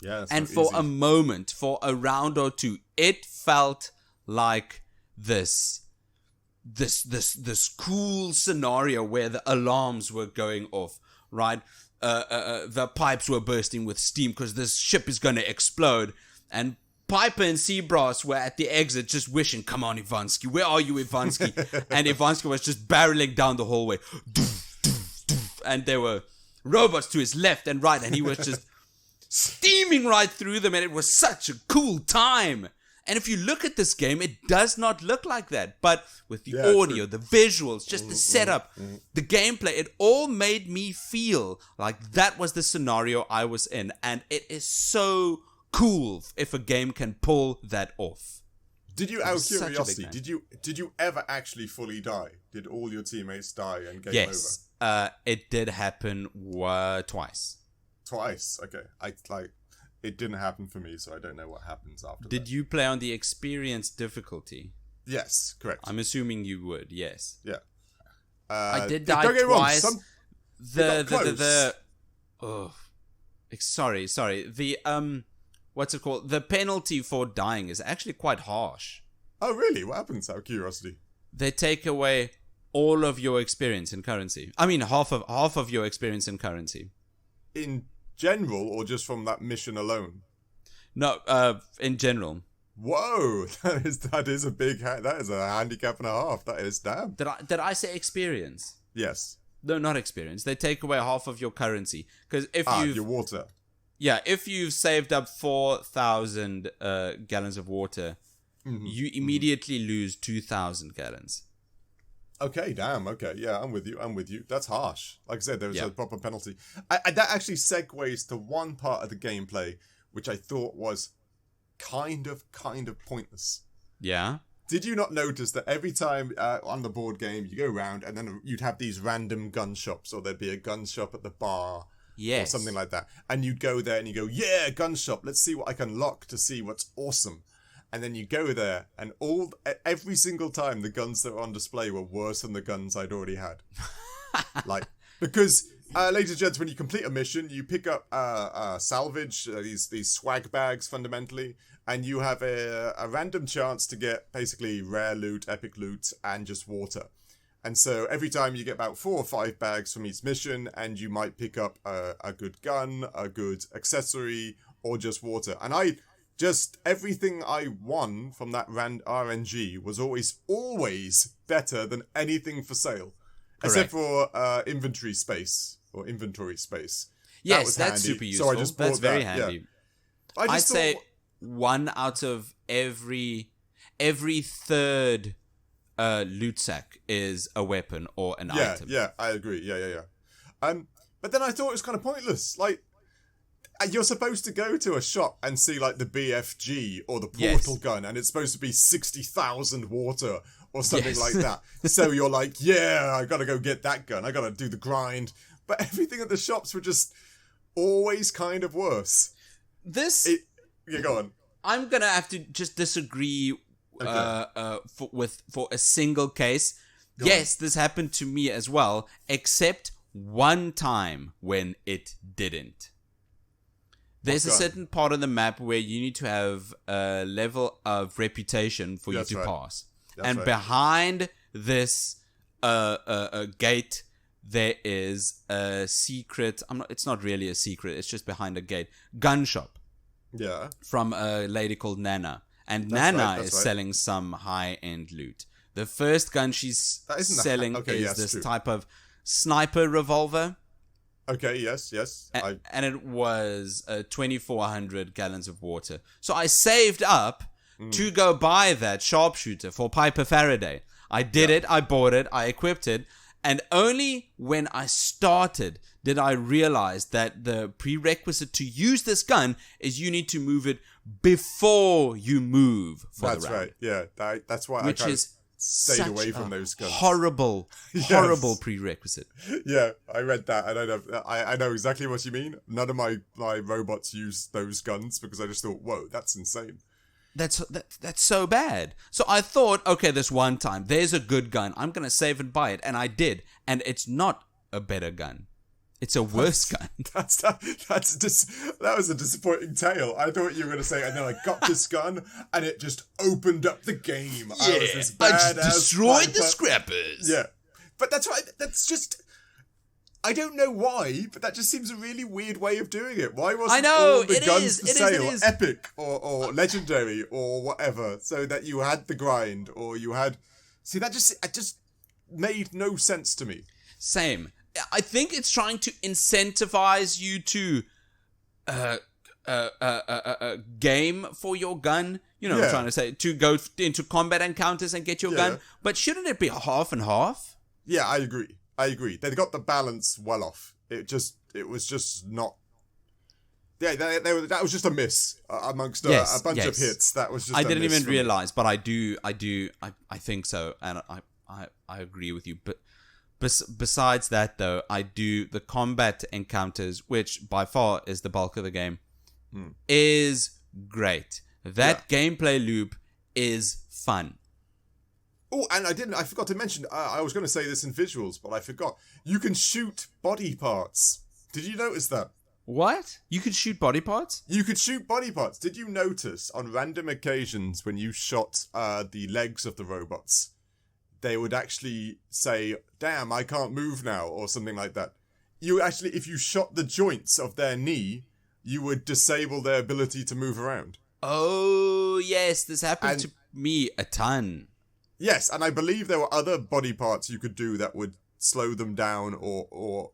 Yeah, and for a moment, for a round or two, it felt like this cool scenario where the alarms were going off, right? The pipes were bursting with steam because this ship is going to explode, and Piper and Seabrass were at the exit just wishing, come on, Ivansky, where are you, Ivansky? And Ivansky was just barreling down the hallway. And there were robots to his left and right, and he was just steaming right through them, and it was such a cool time. And if you look at this game, it does not look like that. But with the audio, the visuals, just the setup, the gameplay, it all made me feel like that was the scenario I was in. And it is so cool if a game can pull that off. Did you, out of curiosity, did you ever actually fully die? Did all your teammates die and game over? It did happen twice. Twice, okay. It didn't happen for me, so I don't know what happens after that. Did you play on the experience difficulty? Yes, correct. I'm assuming you would, yes. Yeah. I did die don't get twice. Wrong, sorry. The what's it called? The penalty for dying is actually quite harsh. Oh, really? What happens, out of curiosity? They take away all of your experience in currency. I mean, half of your experience in currency. In general, or just from that mission alone? No, in general. Whoa, that is a big that is a handicap and a half. That is damn. Did I say experience? Yes. No, not experience. They take away half of your currency because if your water. Yeah, if you've saved up 4,000 gallons of water, you immediately lose 2,000 gallons. Okay, damn. Okay, yeah, I'm with you. That's harsh. Like I said, there was a proper penalty. That actually segues to one part of the gameplay, which I thought was kind of pointless. Yeah. Did you not notice that every time on the board game you go around and then you'd have these random gun shops, or there'd be a gun shop at the bar, or something like that, and you'd go there and you go, yeah, gun shop. Let's see what I can lock to see what's awesome. And then you go there, and every single time the guns that were on display were worse than the guns I'd already had. Because, ladies and gents, when you complete a mission, you pick up salvage, these swag bags fundamentally, and you have a random chance to get basically rare loot, epic loot, and just water. And so every time you get about 4 or 5 bags from each mission, and you might pick up a good gun, a good accessory, or just water. And everything I won from that RNG was always better than anything for sale. Correct. Except for inventory space. Yes, that's super useful. So I just that's very handy. Yeah. I'd say 1 out of every third loot sack is a weapon or an item. Yeah, I agree. Yeah. But then I thought it was kind of pointless. Like, you're supposed to go to a shop and see, like, the BFG or the portal gun, and it's supposed to be 60,000 water or something like that. So you're like, yeah, I gotta go get that gun. I gotta do the grind. But everything at the shops were just always kind of worse. Yeah, go on. I'm gonna have to just disagree for a single case. Yes, this happened to me as well, except one time when it didn't. There's a certain part of the map where you need to have a level of reputation for you to pass. And behind this gate, there is a secret. It's not really a secret. It's just behind a gate. Gun shop. Yeah. From a lady called Nana. And Nana is selling some high-end loot. The first gun she's selling is this type of sniper revolver. Okay, yes. And it was 2,400 gallons of water. So I saved up to go buy that sharpshooter for Piper Faraday. I did it, I bought it, I equipped it. And only when I started did I realize that the prerequisite to use this gun is you need to move it before you move for the round. That's right, yeah. That's why Which is stayed away from those guns. Horrible prerequisite. Yeah, I read that, and I know exactly what you mean. None of my robots use those guns because I just thought, whoa, that's insane. That's so bad. So I thought, okay, this one time, there's a good gun. I'm gonna save and buy it, and I did. And it's not a better gun. It's a worse gun. That was a disappointing tale. I thought you were going to say, and then I got this gun, and it just opened up the game. Yeah, I just destroyed the scrappers. Yeah, but that's right. That's just. I don't know why, but that just seems a really weird way of doing it. Why wasn't all the guns for sale epic or legendary or whatever, so that you had the grind or you had? See, it just made no sense to me. Same. I think it's trying to incentivize you to game for your gun. You know what I'm trying to say? To go into combat encounters and get your gun. But shouldn't it be half and half? Yeah, I agree. They got the balance well off. It was just not. Yeah, that was just a miss amongst a bunch of hits. That was just. I didn't even realize, but I think so, and I agree with you. But besides that, though, the combat encounters, which by far is the bulk of the game, is great. That gameplay loop is fun. Oh, and I forgot to mention, I was going to say this in visuals, but I forgot. You can shoot body parts. Did you notice that? What? You could shoot body parts? You could shoot body parts. Did you notice on random occasions when you shot the legs of the robots, they would actually say, damn, I can't move now, or something like that. You actually, if you shot the joints of their knee, you would disable their ability to move around. Oh, yes, this happened to me a ton. Yes, and I believe there were other body parts you could do that would slow them down or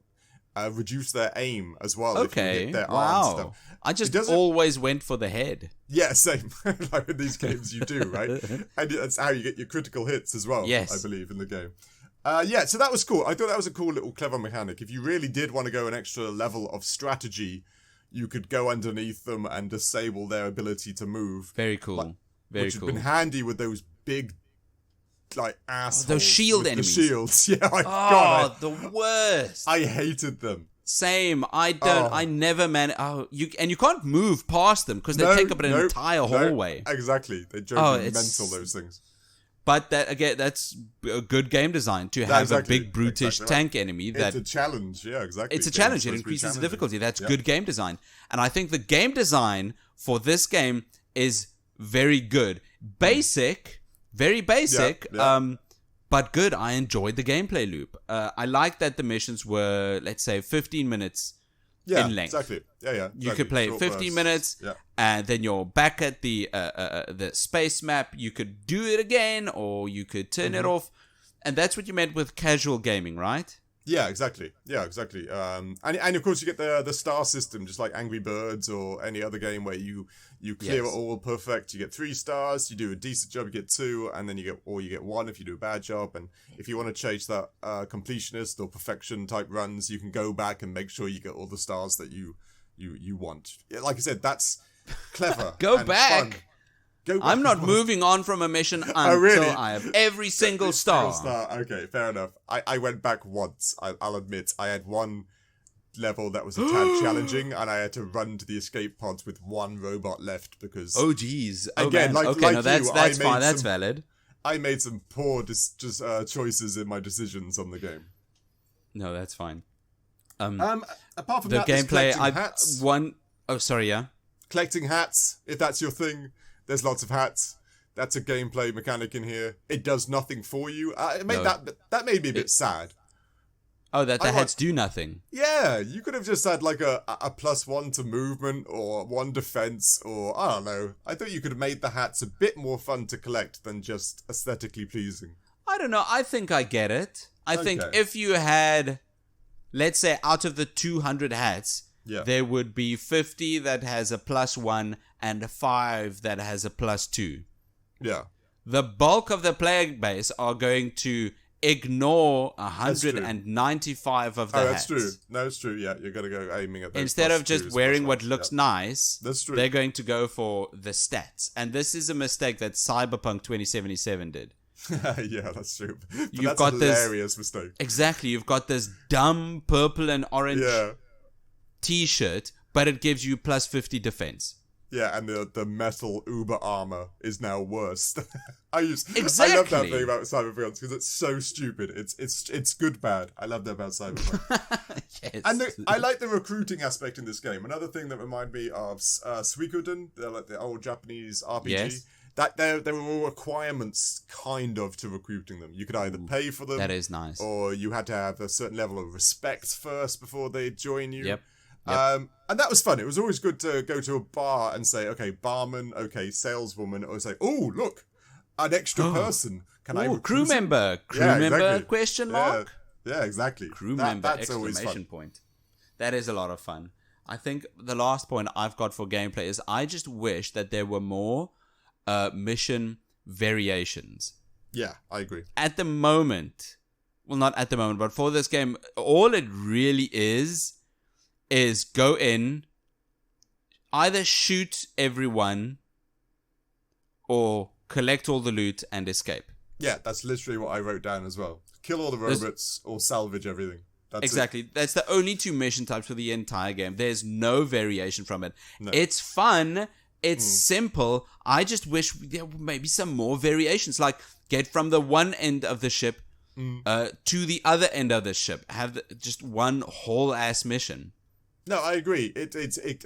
reduce their aim as well. Okay, if you hit their arms stuff. I just always went for the head. Yeah, same. Like in these games you do, right? And that's how you get your critical hits as well, yes. I believe, in the game. So that was cool. I thought that was a cool little clever mechanic. If you really did want to go an extra level of strategy, you could go underneath them and disable their ability to move. Very cool. Which would have been handy with those big, like, assholes. Those shield enemies. The shields. Yeah, God. The worst. I hated them. Same. I don't. I never you can't move past them because they take up an entire hallway. Exactly. They drove me mental, those things. But that again, that's a good game design to have a big brutish tank enemy. It's a challenge. Yeah, exactly. It's a challenge. It increases the difficulty. That's good game design. And I think the game design for this game is very good. Basic, very basic. But good. I enjoyed the gameplay loop. I like that the missions were, let's say, 15 minutes in length. Exactly. Yeah. You could play 15 minutes, and then you're back at the space map. You could do it again, or you could turn it off. And that's what you meant with casual gaming, right? Yeah, exactly. Yeah, exactly. And of course you get the star system, just like Angry Birds or any other game where you clear it all perfect. You get 3 stars. You do a decent job, you get 2, and then you get 1 if you do a bad job. And if you want to chase that completionist or perfection type runs, you can go back and make sure you get all the stars that you want. Like I said, that's clever. Go and back. Fun. I'm not moving on from a mission until really? I have every single star. Okay, fair enough. I went back once. I'll admit. I had one level that was a tad challenging, and I had to run to the escape pods with 1 robot left because... Oh, geez. Oh, again, man. like no, that's fine. That's valid. I made some poor choices in my decisions on the game. No, that's fine. Apart from the that, gameplay, hats. Oh, sorry, yeah. Collecting hats, if that's your thing. There's lots of hats. That's a gameplay mechanic in here. It does nothing for you. That made me a bit sad. Oh, that the hats do nothing. Yeah, you could have just had like a +1 to movement or 1 defense or I don't know. I thought you could have made the hats a bit more fun to collect than just aesthetically pleasing. I don't know. I think I get it. I think if you had, let's say, out of the 200 hats, there would be 50 that has a +1 and 5 that has a +2. Yeah. The bulk of the player base are going to ignore 195 of the hats. That's true. No, it's true. Yeah, you're going to go aiming at those. Instead of just wearing what looks nice, that's true. They're going to go for the stats. And this is a mistake that Cyberpunk 2077 did. Yeah, that's true. But You've that's got a hilarious mistake. Exactly. You've got this dumb purple and orange t-shirt, but it gives you +50 defense. Yeah, and the metal uber armor is now worse. I love that thing about Cyberpunk because it's so stupid. It's good bad. I love that about Cyberpunk. Yes. And I like the recruiting aspect in this game. Another thing that reminded me of Suikoden, like the old Japanese RPG. Yes. That there were all requirements kind of to recruiting them. You could either pay for them. That is nice. Or you had to have a certain level of respect first before they join you. Yep. And that was fun. It was always good to go to a bar and say, okay, barman, okay, saleswoman, or say, oh, look, an extra person. Can I recruit crew member? Crew member? Exactly. Question mark? Yeah, exactly. Crew member! Exclamation point. That is a lot of fun. I think the last point I've got for gameplay is I just wish that there were more mission variations. Yeah, I agree. At the moment, well, not at the moment, but for this game, all it really is go in, either shoot everyone or collect all the loot and escape. Yeah, that's literally what I wrote down as well. Kill all the robots or salvage everything. That's exactly. it. That's the only 2 mission types for the entire game. There's no variation from it. No. It's fun. It's simple. I just wish there were maybe some more variations. Like, get from the one end of the ship to the other end of the ship. Have just one whole ass mission. No, I agree.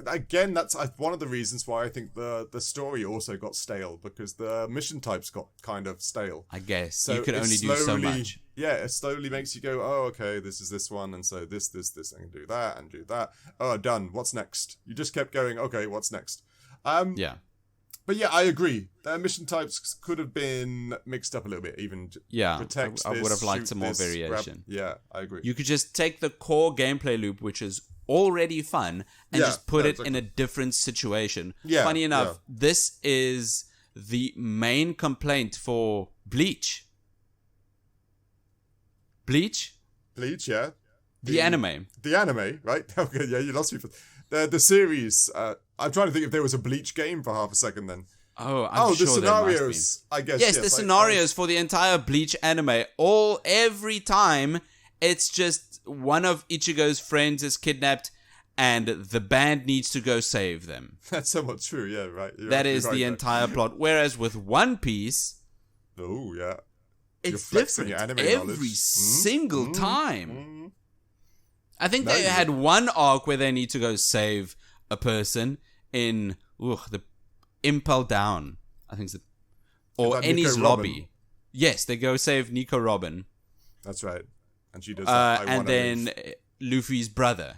Again, that's one of the reasons why I think the story also got stale, because the mission types got kind of stale. I guess. So you could only do so much. Yeah, it slowly makes you go, oh, okay, this is this one, and so this, and do that, and do that. Oh, done. What's next? You just kept going, okay, what's next? Yeah. But yeah, I agree. The mission types could have been mixed up a little bit, even. Yeah, I would have liked some more variation. Yeah, I agree. You could just take the core gameplay loop, which is already fun, and just put it in a different situation. Yeah, funny enough, this is the main complaint for Bleach. Bleach, yeah. The anime, right? Okay, yeah, you lost me. The series. I'm trying to think if there was a Bleach game for half a second. Then. I'm the sure scenarios. I guess. Yes, the scenarios for the entire Bleach anime. Every time. It's just one of Ichigo's friends is kidnapped and the band needs to go save them. That's somewhat true, yeah, right. That is the entire plot. Whereas with One Piece... Oh, yeah. It's different every single time. I think they had one arc where they need to go save a person in the Impel Down. I think it's or Eni's Lobby. Yes, they go save Nico Robin. That's right. And she does that. And then Luffy's brother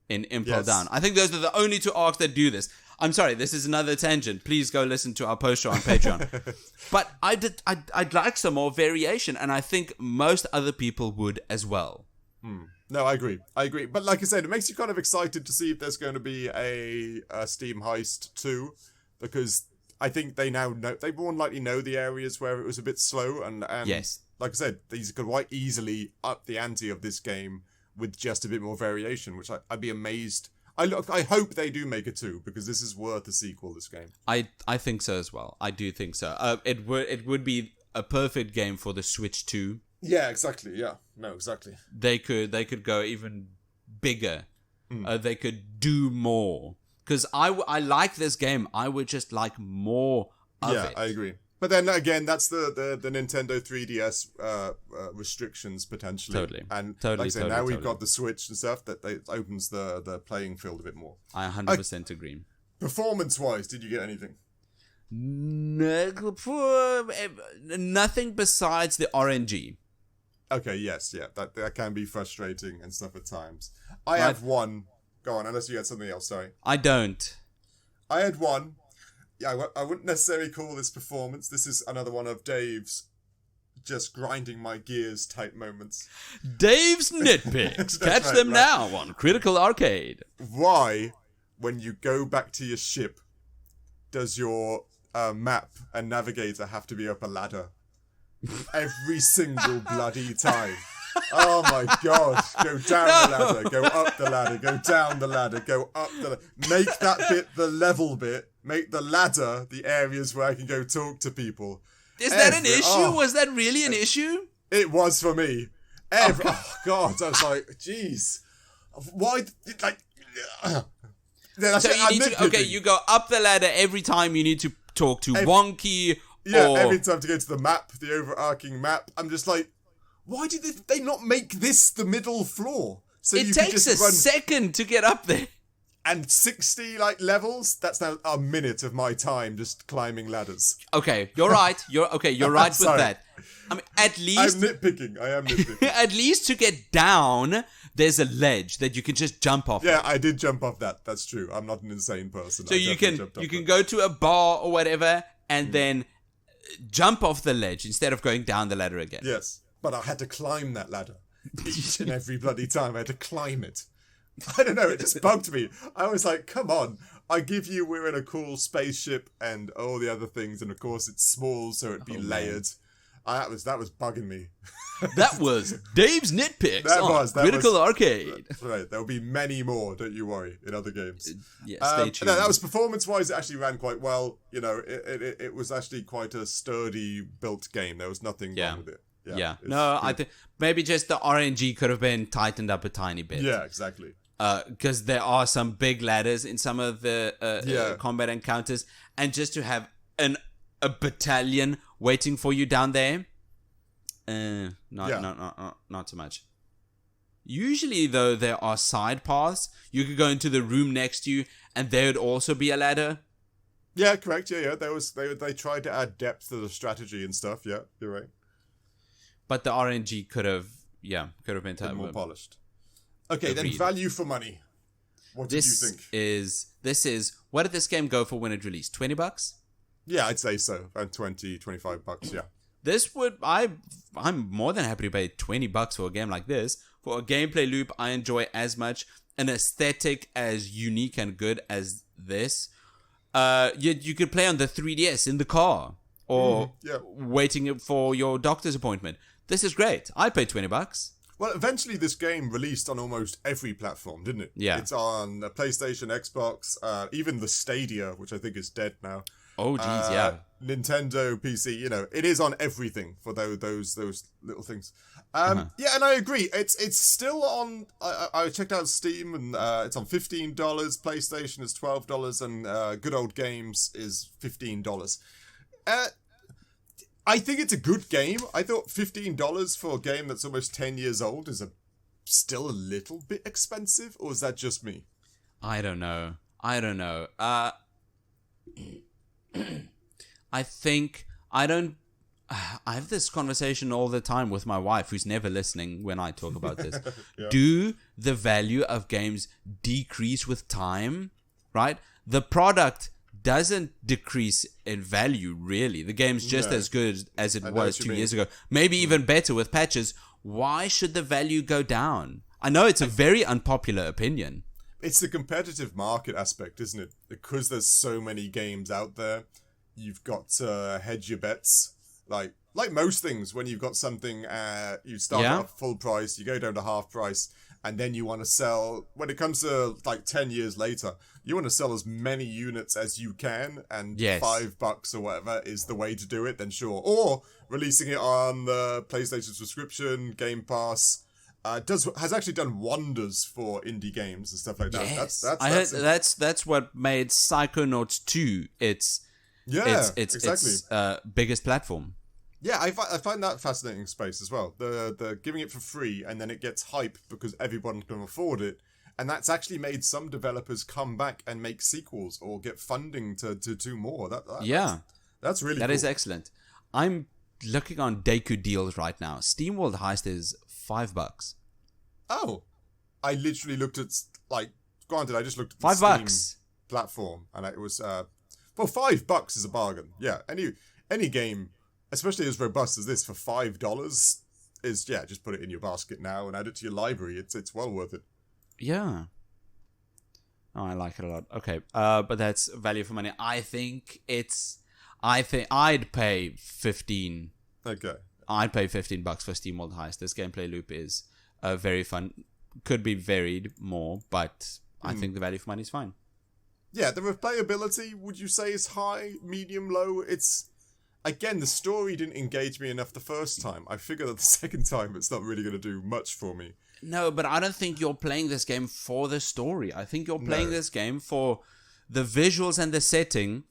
in Impel Down. I think those are the only 2 arcs that do this. I'm sorry, this is another tangent. Please go listen to our post show on Patreon. But I'd like some more variation, and I think most other people would as well. No, I agree. But like I said, it makes you kind of excited to see if there's going to be a Steam Heist 2, because I think they now know, they more than likely know the areas where it was a bit slow, and yes, like I said, these could quite easily up the ante of this game with just a bit more variation, which I'd be amazed. I hope they do make it 2, because this is worth a sequel, this game. I think so as well. I do think so. It would be a perfect game for the Switch 2. Yeah, exactly. Yeah, no, exactly. They could go even bigger. They could do more. Because I like this game. I would just like more of it. Yeah, I agree. But then again, that's the Nintendo 3DS restrictions potentially. Totally. And totally, like I say, now we've got the Switch and stuff that opens the playing field a bit more. I 100% agree. Performance-wise, did you get anything? Nothing besides the RNG. Okay, yes, yeah. That can be frustrating and stuff at times. I have one. Go on, unless you had something else, sorry. I don't. I had one. Yeah, I wouldn't necessarily call this performance. This is another one of Dave's just grinding my gears type moments. Dave's nitpicks. Catch them now on Critical Arcade. Why, when you go back to your ship, does your map and navigator have to be up a ladder? Every single bloody time. Oh my god. Go down the ladder, go up the ladder, go down the ladder, go up the ladder. Make that bit the level bit. Make the ladder the areas where I can go talk to people. Is that an issue? Was that really an issue? It was for me. Oh god, I was like, jeez. Why, like... So you go up the ladder every time you need to talk to Wonky. Yeah, every time to go to the map, the overarching map. I'm just like, why did they not make this the middle floor? So it takes a second to get up there. And 60 levels, that's now a minute of my time just climbing ladders. Okay, you're right. You're right with that. I mean, at least I am nitpicking. At least to get down, there's a ledge that you can just jump off. Yeah, I did jump off that. That's true. I'm not an insane person. So you can go to a bar or whatever and then jump off the ledge instead of going down the ladder again. Yes, but I had to climb that ladder each and every bloody time. I had to climb it. I don't know, it just bugged me. I was like, come on, I give you we're in a cool spaceship and all the other things, and of course it's small, so it'd be layered. That was bugging me. That was Dave's Nitpicks on Critical Arcade. That's right, there'll be many more, don't you worry, in other games. Yeah, stay tuned. No, that was performance-wise, it actually ran quite well. You know, it was actually quite a sturdy built game. There was nothing wrong with it. Yeah. No, I think maybe just the RNG could have been tightened up a tiny bit. Yeah, exactly. Because there are some big ladders in some of the combat encounters, and just to have a battalion waiting for you down there, not so much. Usually, though, there are side paths. You could go into the room next to you, and there would also be a ladder. Yeah, correct. Yeah. They tried to add depth to the strategy and stuff. Yeah, you're right. But the RNG could have been more polished. Okay, then value for money. What did you think? This is what did this game go for when it released? $20? Yeah, I'd say so. Around $20-$25, yeah. This I'm more than happy to pay $20 for a game like this. For a gameplay loop I enjoy as much, an aesthetic as unique and good as this. You could play on the 3DS in the car or waiting for your doctor's appointment. This is great. I paid $20. Well, eventually this game released on almost every platform, didn't it? Yeah. It's on PlayStation, Xbox, even the Stadia, which I think is dead now. Oh, geez, yeah. Nintendo, PC, you know, it is on everything for those little things. Yeah, and I agree. It's still on. I checked out Steam, and it's on $15. PlayStation is $12, and Good Old Games is $15. I think it's a good game. I thought $15 for a game that's almost 10 years old is still a little bit expensive, or is that just me? I don't know. I have this conversation all the time with my wife, who's never listening when I talk about this. Yeah. Do the value of games decrease with time? Right? The product doesn't decrease in value, really. The game's just as good as it was 2 years ago. Maybe even better with patches. why should the value go down? I know it's a very unpopular opinion. It's the competitive market aspect, isn't it? Because there's so many games out there, you've got to hedge your bets. Like most things, when you've got something, you start at full price, you go down to half price, and then you want to sell. When it comes to like 10 years later, you want to sell as many units as you can, and $5 or whatever is the way to do it. Then sure, or releasing it on the PlayStation subscription, Game Pass. Has actually done wonders for indie games and stuff like that. Yes. I heard that's what made Psychonauts 2 its biggest platform. Yeah, I find that fascinating space as well. The giving it for free and then it gets hype because everyone can afford it, and that's actually made some developers come back and make sequels or get funding to do more. That's really that cool. is excellent. I'm looking on Deku deals right now. SteamWorld Heist is $5. Oh, I literally looked at, like, granted, I just looked at the $5 Steam platform, and it was, $5 is a bargain. Yeah, any game, especially as robust as this, for $5 is, just put it in your basket now and add it to your library. It's well worth it. Yeah. Oh, I like it a lot. Okay, but that's value for money. I think I'd pay 15. Okay. I'd pay $15 for SteamWorld Heist. This gameplay loop is very fun. Could be varied more, but I think the value for money is fine. Yeah, the replayability, would you say, is high, medium, low? It's, again, the story didn't engage me enough the first time. I figure that the second time it's not really going to do much for me. No, but I don't think you're playing this game for the story. I think you're playing this game for the visuals and the setting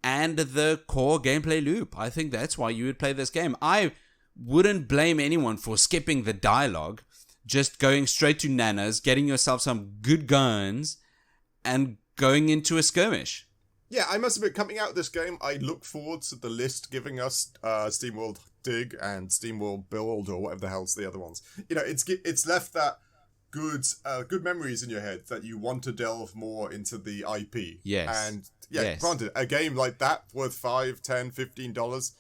and the core gameplay loop. I think that's why you would play this game. I wouldn't blame anyone for skipping the dialogue, just going straight to Nana's, getting yourself some good guns, and going into a skirmish. Yeah, I must admit, coming out of this game, I look forward to the list giving us SteamWorld Dig and SteamWorld Build, or whatever the hell's the other ones. You know, it's left that good memories in your head that you want to delve more into the IP. Yes. And granted, a game like that worth $5, $10, $15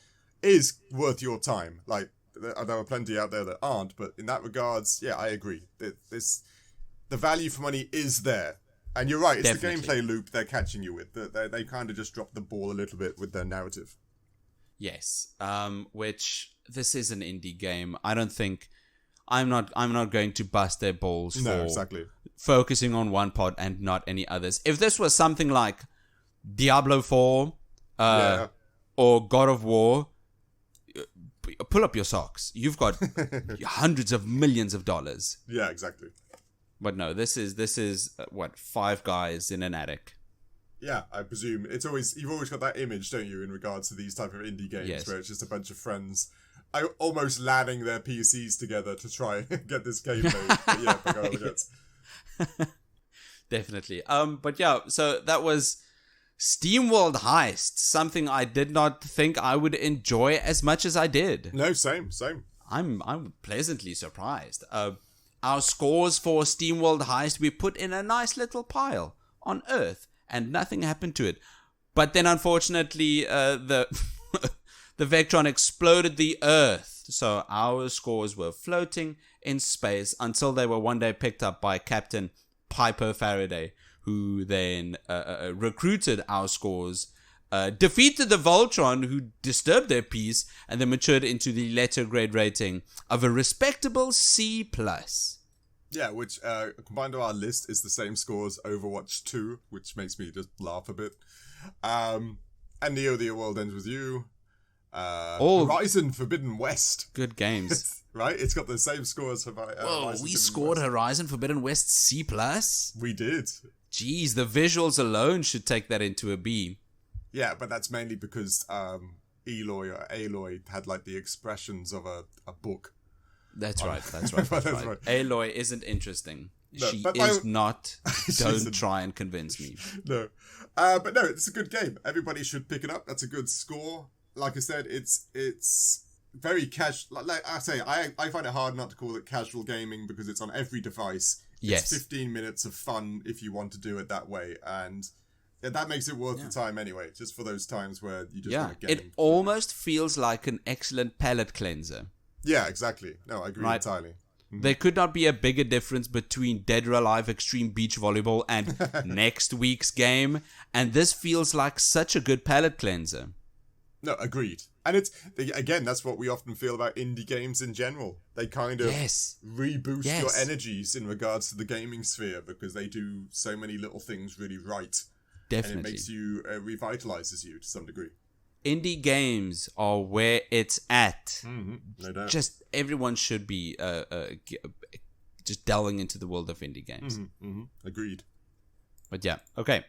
is worth your time. Like, there are plenty out there that aren't, but in that regards, I agree. The value for money is there. And you're right, it's Definitely. The gameplay loop they're catching you with. They kind of just dropped the ball a little bit with their narrative. Yes, which this is an indie game. I don't think I'm not going to bust their balls for focusing on one part and not any others. If this was something like Diablo 4 or God of War, pull up your socks. You've got hundreds of millions of dollars. Yeah, exactly. But no, this is what, 5 guys in an attic. Yeah, I presume you've always got that image, don't you, in regards to these type of indie games where it's just a bunch of friends almost ladding their PCs together to try and get this game made. But Definitely. But yeah, so that was SteamWorld Heist, something I did not think I would enjoy as much as I did. No, same. I'm pleasantly surprised. Our scores for SteamWorld Heist we put in a nice little pile on Earth, and nothing happened to it. But then, unfortunately, the Vectron exploded the Earth, so our scores were floating in space until they were one day picked up by Captain Piper Faraday, who then recruited our scores, defeated the Voltron, who disturbed their peace, and then matured into the letter grade rating of a respectable C+. Yeah, which combined to our list is the same score as Overwatch 2, which makes me just laugh a bit. And Neo, The World Ends With You. Horizon Forbidden West. Good games. Right? It's got the same score as Whoa, we scored Horizon Forbidden West C+? We did. Jeez, the visuals alone should take that into a B. Yeah, but that's mainly because Aloy had like the expressions of a book. That's right. Aloy isn't interesting. No, she is not. Don't try and convince me. No. But no, it's a good game. Everybody should pick it up. That's a good score. Like I said, it's very casual. Like I say, I find it hard not to call it casual gaming because it's on every device. Yes. It's 15 minutes of fun if you want to do it that way. And that makes it worth the time anyway, just for those times where you just want to get it almost feels like an excellent palate cleanser. Yeah, exactly. No, I agree entirely. There could not be a bigger difference between Dead or Alive Extreme Beach Volleyball and next week's game, and this feels like such a good palate cleanser. No, agreed. And it's, again, that's what we often feel about indie games in general. They kind of reboost your energies in regards to the gaming sphere because they do so many little things really right. Definitely. And it makes you, revitalizes you to some degree. Indie games are where it's at. No doubt. Just everyone should be just delving into the world of indie games. Agreed. But yeah, okay.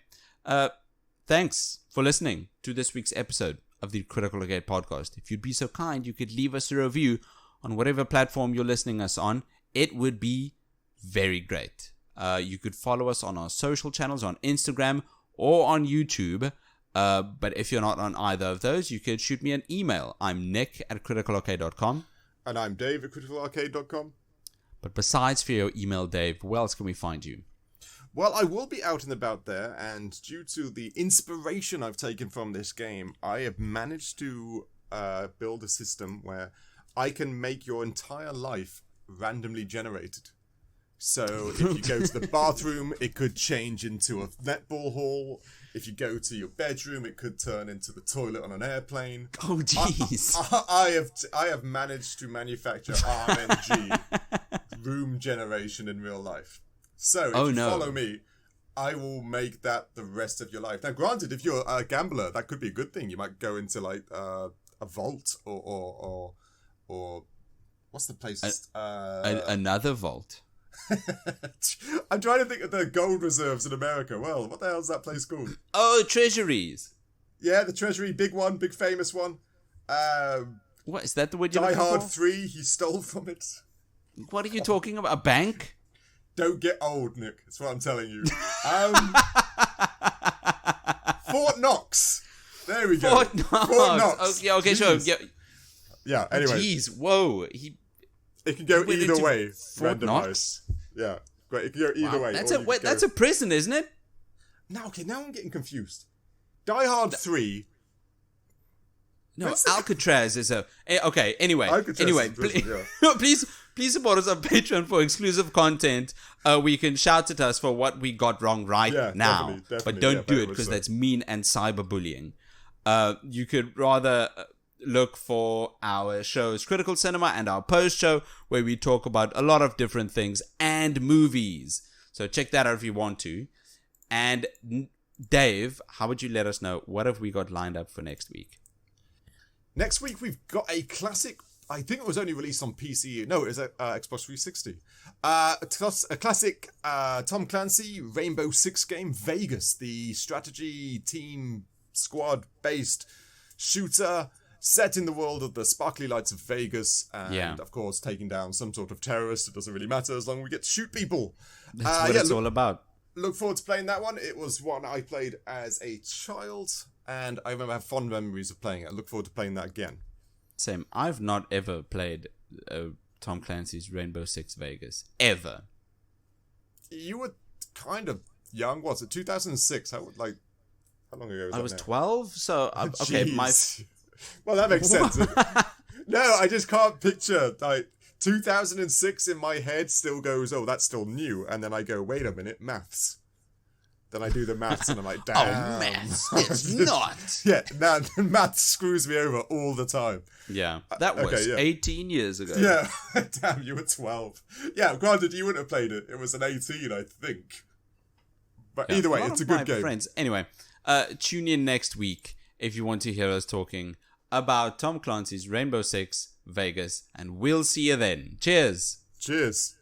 Thanks for listening to this week's episode of the Critical Arcade podcast. If you'd be so kind, you could leave us a review on whatever platform you're listening us on. It would be very great. You could follow us on our social channels on Instagram or on YouTube. But if you're not on either of those, you could shoot me an email. I'm nick@criticalarcade.com. And I'm Dave at criticalarcade.com. But besides for your email, Dave, where else can we find you? Well, I will be out and about there, and due to the inspiration I've taken from this game, I have managed to build a system where I can make your entire life randomly generated. So if you go to the bathroom, it could change into a netball hall. If you go to your bedroom, it could turn into the toilet on an airplane. Oh, jeez. I have managed to manufacture RNG, room generation in real life. So if you follow me, I will make that the rest of your life. Now, granted, if you're a gambler, that could be a good thing. You might go into like a vault or what's the place? Another vault. I'm trying to think of the gold reserves in America. Well, what the hell is that place called? Oh, treasuries. Yeah, the treasury, big one, big famous one. What is that? The word you're Die looking Hard for? 3, he stole from it. What are you talking about? A bank? Don't get old, Nick. That's what I'm telling you. Fort Knox. There we go. Fort Knox. Okay, sure. Yeah, anyway. Jeez, whoa. It can go either way. Fort Knox? Yeah, great. It can go either way. That's a prison, isn't it? No, okay, now I'm getting confused. Die Hard 3. No, Alcatraz is a... Okay, anyway. Prison, Please support us on Patreon for exclusive content. We can shout at us for what we got wrong now. Definitely, but don't do it because that's mean and cyberbullying. You could rather... look for our shows Critical Cinema and our post show where we talk about a lot of different things and movies. So check that out if you want to. And Dave, how would you let us know what have we got lined up for next week? Next week we've got a classic. I think it was only released on PC. No, it was Xbox 360. A classic Tom Clancy Rainbow Six game, Vegas, the strategy team squad based shooter set in the world of the sparkly lights of Vegas and, of course, taking down some sort of terrorist. It doesn't really matter as long as we get to shoot people. That's what it's all about. Look forward to playing that one. It was one I played as a child, and I remember I have fond memories of playing it. I look forward to playing that again. Same. I've not ever played Tom Clancy's Rainbow Six Vegas. Ever. You were kind of young. Was it 2006? How long ago was that? I was 12, so... okay, Well, that makes sense. No, I just can't picture, 2006 in my head still goes, oh, that's still new. And then I go, wait a minute, maths. Then I do the maths and I'm like, damn. Oh, maths, it's not. Yeah, now maths screws me over all the time. Yeah, that was 18 years ago. Yeah, damn, you were 12. Yeah, granted, you wouldn't have played it. It was an 18, I think. But either way, it's a good game. Friends. Anyway, tune in next week if you want to hear us talking about Tom Clancy's Rainbow Six Vegas, and we'll see you then. Cheers. Cheers.